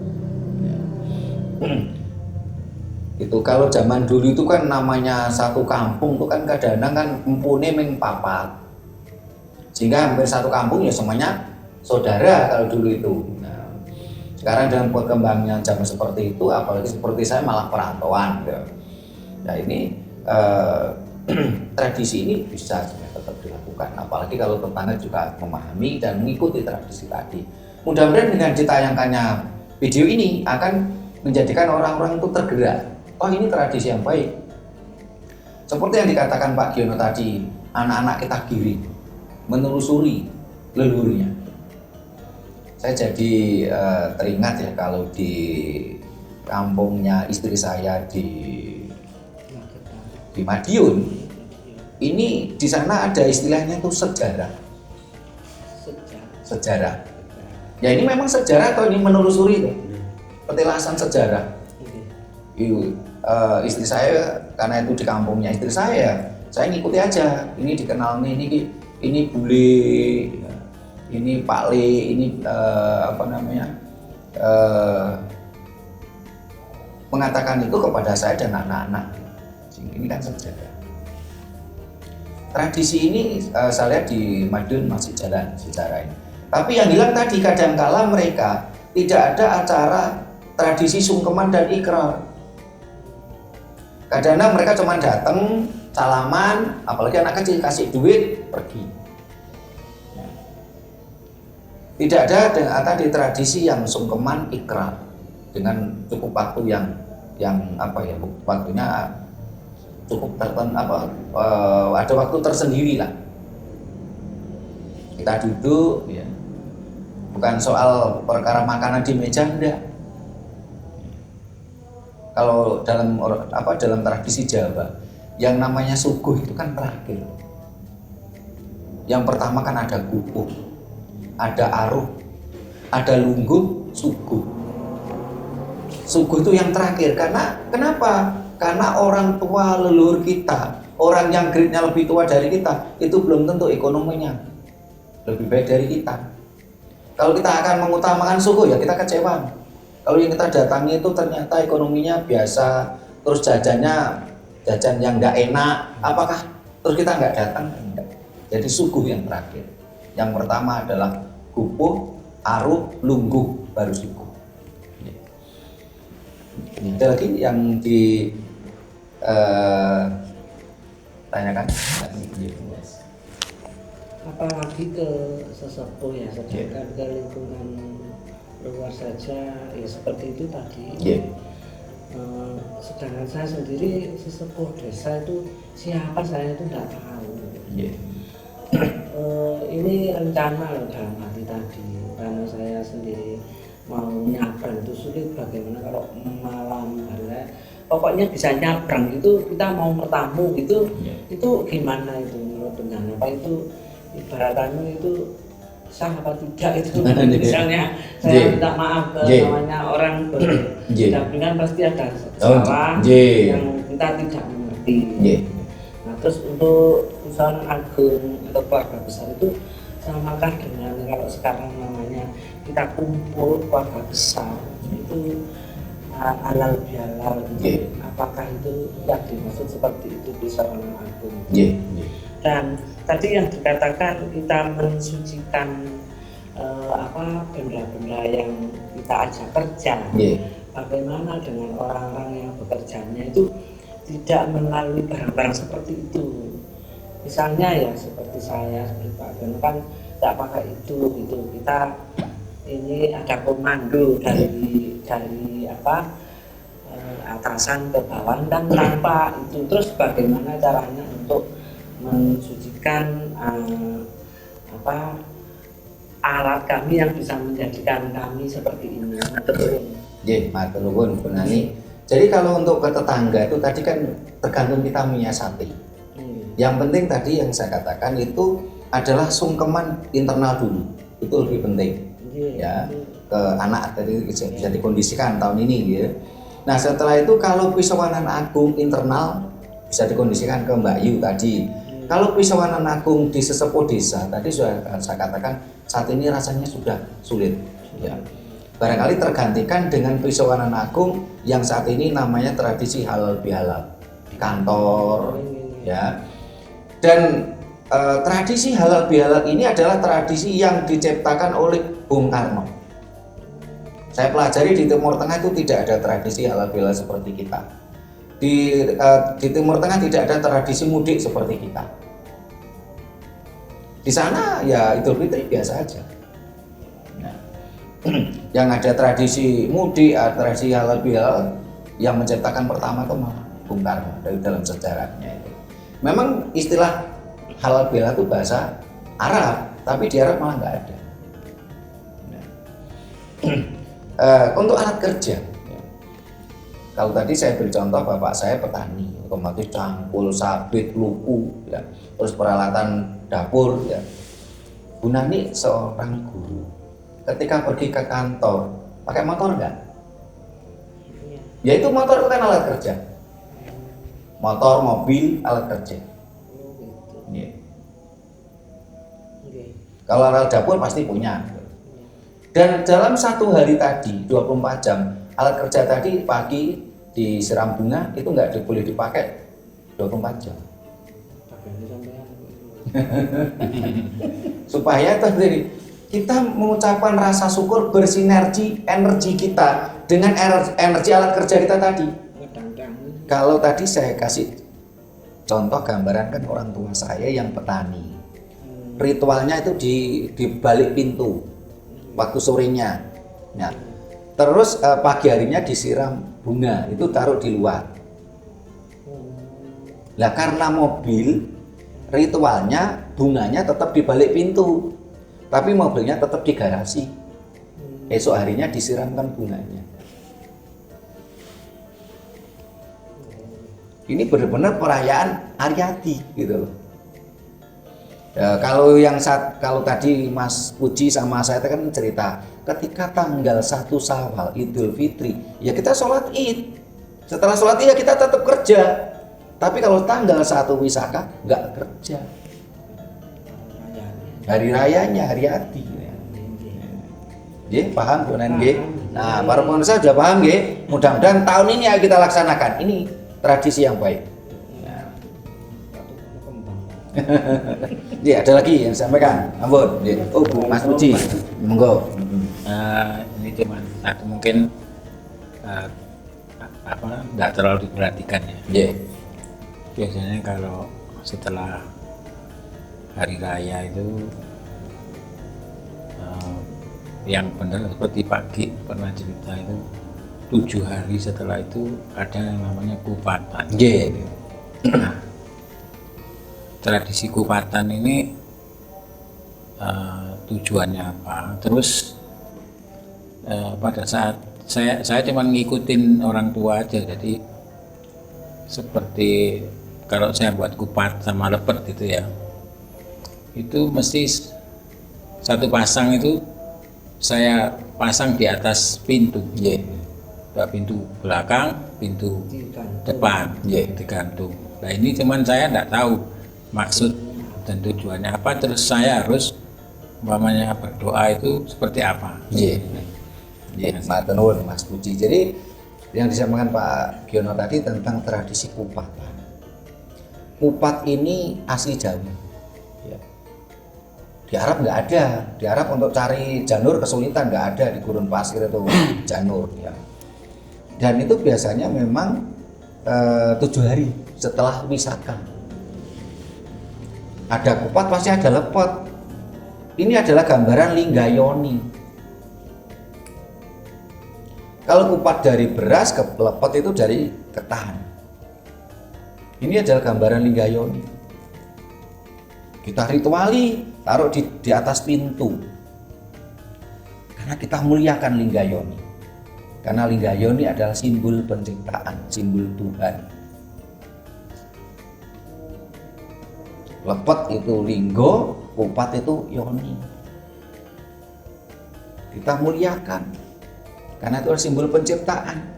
Itu kalau zaman dulu itu kan namanya satu kampung itu kan kadang-kadang kan empune ming papat, sehingga hampir satu kampung ya semuanya saudara kalau dulu itu. Nah, sekarang dengan perkembangan zaman seperti itu, apalagi seperti saya malah perantauan ya. Nah ini tradisi ini bisa tetap dilakukan, apalagi kalau tetangga juga memahami dan mengikuti tradisi tadi. Mudah-mudahan dengan ditayangkannya video ini akan menjadikan orang-orang itu tergerak. Oh ini tradisi yang baik. Seperti yang dikatakan Pak Giono tadi, anak-anak kita giring menelusuri leluhurnya. Saya jadi teringat ya kalau di kampungnya istri saya di Madiun, ini di sana ada istilahnya tuh sejarah. Ya ini memang sejarah atau ini menelusuri tuh? Petilasan sejarah. Istri saya karena itu di kampungnya istri saya saya ngikuti aja. Ini dikenal nih, ini bule, ya. Ini Pak Le, ini mengatakan itu kepada saya dan anak-anak. Ini kan sejarah. Tradisi ini saya lihat di Madiun masih jalan sejarah ini. Tapi yang hilang tadi kadangkala mereka tidak ada acara tradisi sungkeman dan ikrar. Kadang-kadang mereka cuma datang, salaman, apalagi anak kecil kasih duit, pergi. Tidak ada tadi tradisi yang sungkeman ikrar dengan cukup waktu yang waktunya cukup ada waktu tersendiri lah. Kita duduk, ya. Bukan soal perkara makanan di meja, enggak. Kalau dalam tradisi Jawa, yang namanya suguh itu kan terakhir. Yang pertama kan ada kukuh, ada aruh, ada lungguh, suguh. Suguh itu yang terakhir. Kenapa? Karena orang tua leluhur kita, orang yang grade-nya lebih tua dari kita, itu belum tentu ekonominya lebih baik dari kita. Kalau kita akan mengutamakan suguh, ya kita kecewa. Kalau yang kita datangi itu ternyata ekonominya biasa, terus jajan yang nggak enak, apakah terus kita nggak datang? Enggak. Jadi suguh yang terakhir. Yang pertama adalah kupuh, aruh, lungguh, baru suguh. Ada lagi yang ditanyakan? Apalagi ke sesepuh ya, sedangkan ke lingkungan luar saja ya seperti itu tadi. Sedangkan saya sendiri sesepuh desa itu siapa saya itu tidak tahu. Ini rencana dalam hati tadi, karena saya sendiri mau nyabrang itu sulit. Bagaimana kalau malam hari, pokoknya bisa nyabrang itu kita mau bertamu gitu, itu gimana itu menurut dengan apa itu ibaratannya itu sah apa tidak itu. Misalnya saya minta maaf namanya orang berdampingan pasti ada salah yang kita tidak mengerti. Nah terus untuk usaha agung atau keluarga besar itu samakah dengan kalau sekarang namanya kita kumpul keluarga besar itu halal bihalal gitu. Apakah itu yang dimaksud seperti itu di usaha agung? Dan tadi yang dikatakan kita mensucikan benda-benda yang kita ajak kerja. Bagaimana dengan orang-orang yang bekerjanya itu tidak melalui barang-barang seperti itu? Misalnya ya seperti saya, seperti Pak Ben kan tidak pakai itu gitu. Kita ini ada komando dari atasan ke bawah dan tanpa itu. Terus bagaimana caranya untuk mensucikan alat kami yang bisa menjadikan kami seperti ini? Matur nuwun Bu Nani. Jadi kalau untuk ke tetangga itu tadi kan tergantung kita menyiasati. Yang penting tadi yang saya katakan itu adalah sungkeman internal dulu, itu lebih penting. Ya, ke anak tadi bisa dikondisikan tahun ini ya. Nah setelah itu kalau Pisawanan Agung internal bisa dikondisikan ke Mbak Yu tadi. Kalau Pisawanan Agung di sesepuh desa tadi sudah saya katakan saat ini rasanya sudah sulit. Ya. Barangkali tergantikan dengan Pisawanan Agung yang saat ini namanya tradisi halal bihalal di kantor, ya. Dan tradisi halal bihalal ini adalah tradisi yang diciptakan oleh Bung Karno. Saya pelajari di Timur Tengah itu tidak ada tradisi halal bihalal seperti kita. Di Timur Tengah tidak ada tradisi mudik seperti kita. Di sana ya Idul Fitri biasa aja. Nah, yang ada tradisi mudik, tradisi halal bihalal yang menciptakan pertama itu Bung Karno dari dalam sejarahnya itu. Memang istilah halal bihalal itu bahasa Arab, tapi di Arab malah nggak ada. Untuk alat kerja. Kalau tadi saya beri contoh bapak saya petani, otomatis cangkul, sabit, lupu, ya. Terus peralatan dapur. Ya. Bu Nani seorang guru, ketika pergi ke kantor, pakai motor enggak? Ya itu motor itu kan alat kerja. Motor, mobil, alat kerja. Iya. Oke. Kalau alat dapur pasti punya. Dan dalam satu hari tadi 24 jam alat kerja tadi pagi disiram bunga itu nggak boleh dipakai 24 jam. Pakaiannya sampean. Supaya tadi kita mengucapkan rasa syukur bersinergi energi kita dengan energi alat kerja kita tadi. Ngedang-dang. Kalau tadi saya kasih contoh gambaran kan orang tua saya yang petani. Ritualnya itu di balik pintu waktu sorenya. Nah, terus pagi harinya disiram bunga, itu taruh di luar. Lah karena mobil ritualnya bunganya tetap di balik pintu. Tapi mobilnya tetap di garasi. Esok harinya disiramkan bunganya. Ini benar-benar perayaan Aryadi gitu loh. Ya, kalau tadi Mas Puji sama saya kan cerita ketika tanggal 1 Syawal Idul Fitri ya kita sholat Id. Setelah sholat Id ya kita tetap kerja. Tapi kalau tanggal 1 Wisaka nggak kerja. Hari rayanya Aryadi. Nggih, paham Bonan nggih? Nah, para pemirsa sudah paham nggih? Mudah-mudahan tahun ini ayo kita laksanakan. Ini tradisi yang baik. Iya, ada lagi yang sampaikan. Ampun. Oh, Bu Mas Puji. Monggo. Ini cuma satu mungkin nggak terlalu diperhatikan ya. Iya. Biasanya kalau setelah hari raya itu yang benar seperti pagi pernah cerita itu 7 hari setelah itu ada yang namanya kupatan. Iya. Nah, tradisi kupatan ini tujuannya apa? Terus pada saat saya cuma ngikutin orang tua aja, jadi seperti kalau saya buat kupat sama lepet gitu ya, itu mesti satu pasang itu saya pasang di atas pintu, pintu belakang, pintu depan, digantung. Nah ini cuman saya tidak tahu maksud dan tujuannya apa, terus saya harus umpamanya berdoa itu seperti apa. Matur nuwun Mas Puji. Jadi yang disampaikan Pak Giono tadi tentang tradisi kupatan. Kupat ini asli Jawa. Ya. Di Arab nggak ada. Di Arab untuk cari janur kesulitan, nggak ada di gurun pasir itu janur. Ya. Dan itu biasanya memang 7 hari setelah Wisaka. Ada kupat pasti ada lepet. Ini adalah gambaran Linggayoni. Kalau kupat dari beras, lepet itu dari ketan. Ini adalah gambaran Linggayoni. Kita rituali, taruh di atas pintu. Karena kita muliakan Linggayoni. Karena Linggayoni adalah simbol penciptaan, simbol Tuhan. Lepet itu linggo, kupat itu yoni. Kita muliakan karena itu simbol penciptaan.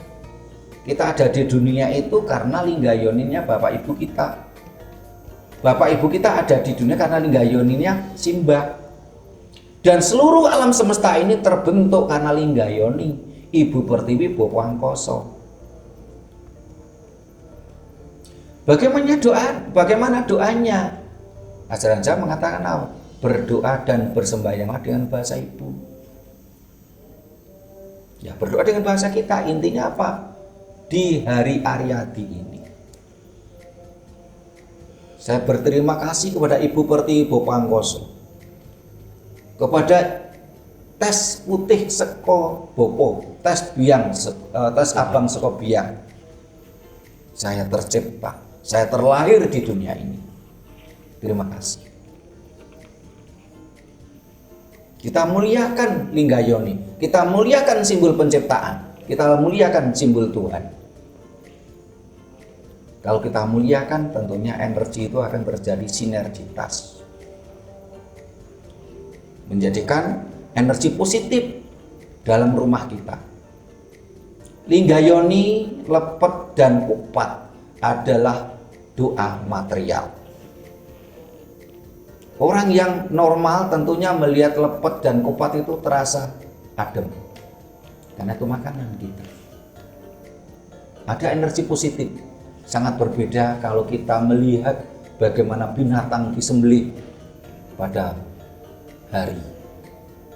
Kita ada di dunia itu karena linggayoninya Bapak Ibu kita. Bapak Ibu kita ada di dunia karena linggayoninya Simbah. Dan seluruh alam semesta ini terbentuk karena linggayoni Ibu Pertiwi Bopangkoso. Bagaimana doanya? Ajaran Jawa mengatakan apa? Berdoa dan bersembahyanglah dengan bahasa ibu. Ya, berdoa dengan bahasa kita. Intinya apa? Di hari Aryadi ini saya berterima kasih kepada Ibu Pertiwi Bopangkoso, kepada tes putih seko bopo, tes abang seko biang. Saya tercipta, saya terlahir di dunia ini. Terima kasih. Kita muliakan Linggayoni, kita muliakan simbol penciptaan, kita muliakan simbol Tuhan. Kalau kita muliakan, tentunya energi itu akan terjadi sinergitas, menjadikan energi positif dalam rumah kita. Linggayoni, lepet, dan kupat adalah doa material. Orang yang normal tentunya melihat lepet dan kupat itu terasa adem, karena itu makanan kita. Ada energi positif, sangat berbeda kalau kita melihat bagaimana binatang disembelih pada hari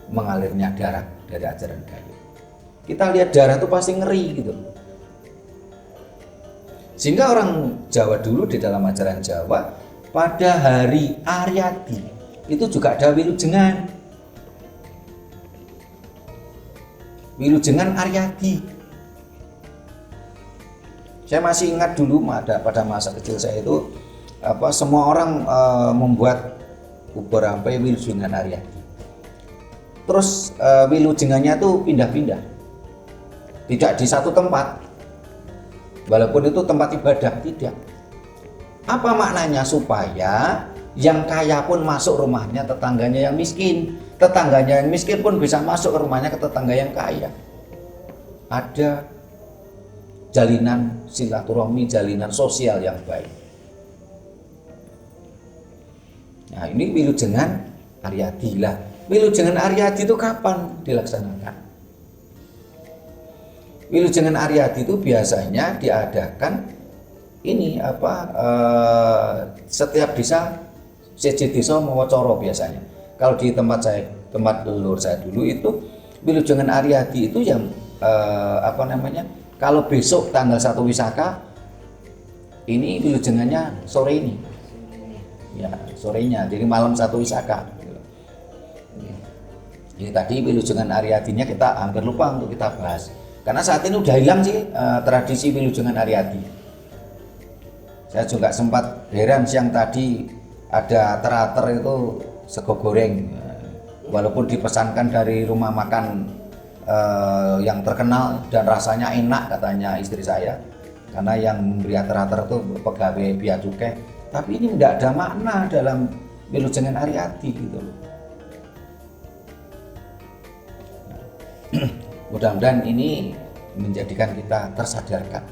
mengalirnya darah dari ajaran kayu. Kita lihat darah itu pasti ngeri gitu. Sehingga orang Jawa dulu di dalam ajaran Jawa pada hari Aryadi itu juga ada wilujengan. Wilujengan Aryadi. Saya masih ingat dulu pada masa kecil saya itu semua orang membuat ubur sampai wilujengan Aryadi. Terus wilujengannya tuh pindah-pindah. Tidak di satu tempat. Walaupun itu tempat ibadah, tidak. Apa maknanya? Supaya yang kaya pun masuk rumahnya tetangganya yang miskin. Tetangganya yang miskin pun bisa masuk ke rumahnya ke tetangga yang kaya. Ada jalinan silaturahmi, jalinan sosial yang baik. Nah, ini wilujengan Aryadi lah. Wilujengan Aryadi itu kapan dilaksanakan? Wilujengan Aryadi itu biasanya diadakan setiap desa, siji desa mawa cara biasanya. Kalau di tempat leluhur saya dulu itu wilujengan Aryadi itu yang kalau besok tanggal 1 Wisaka ini wilujengannya sore ini. Ya, sorenya, jadi malam 1 Wisaka. Ini tadi wilujengan Aryadinya kita hampir lupa untuk kita bahas. Karena saat ini udah hilang sih tradisi wilujengan Aryadi. Saya juga sempat heran siang tadi ada teratur itu sego goreng. Walaupun dipesankan dari rumah makan yang terkenal dan rasanya enak katanya istri saya. Karena yang memberi teratur itu pegawai bea cukai. Tapi ini tidak ada makna dalam wilujengan Aryadi gitu loh. Mudah-mudahan ini menjadikan kita tersadarkan.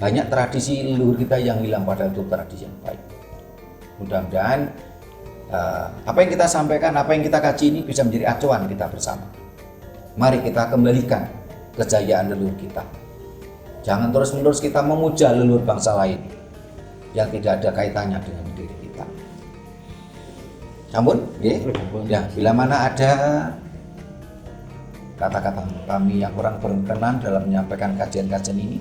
Banyak tradisi leluhur kita yang hilang, padahal itu tradisi yang baik. Mudah-mudahan apa yang kita sampaikan, apa yang kita kaji ini bisa menjadi acuan kita bersama. Mari kita kembalikan kejayaan leluhur kita. Jangan terus-menerus kita memuja leluhur bangsa lain yang tidak ada kaitannya dengan diri kita. Namun, ya, bila mana ada kata-kata kami yang kurang berkenan dalam menyampaikan kajian-kajian ini,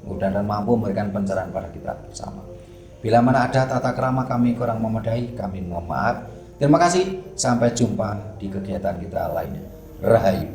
mudah-mudahan mampu memberikan pencerahan pada kita bersama. Bila mana ada tata krama kami kurang memadai, kami mohon maaf. Terima kasih, sampai jumpa di kegiatan kita lainnya. Rahayu.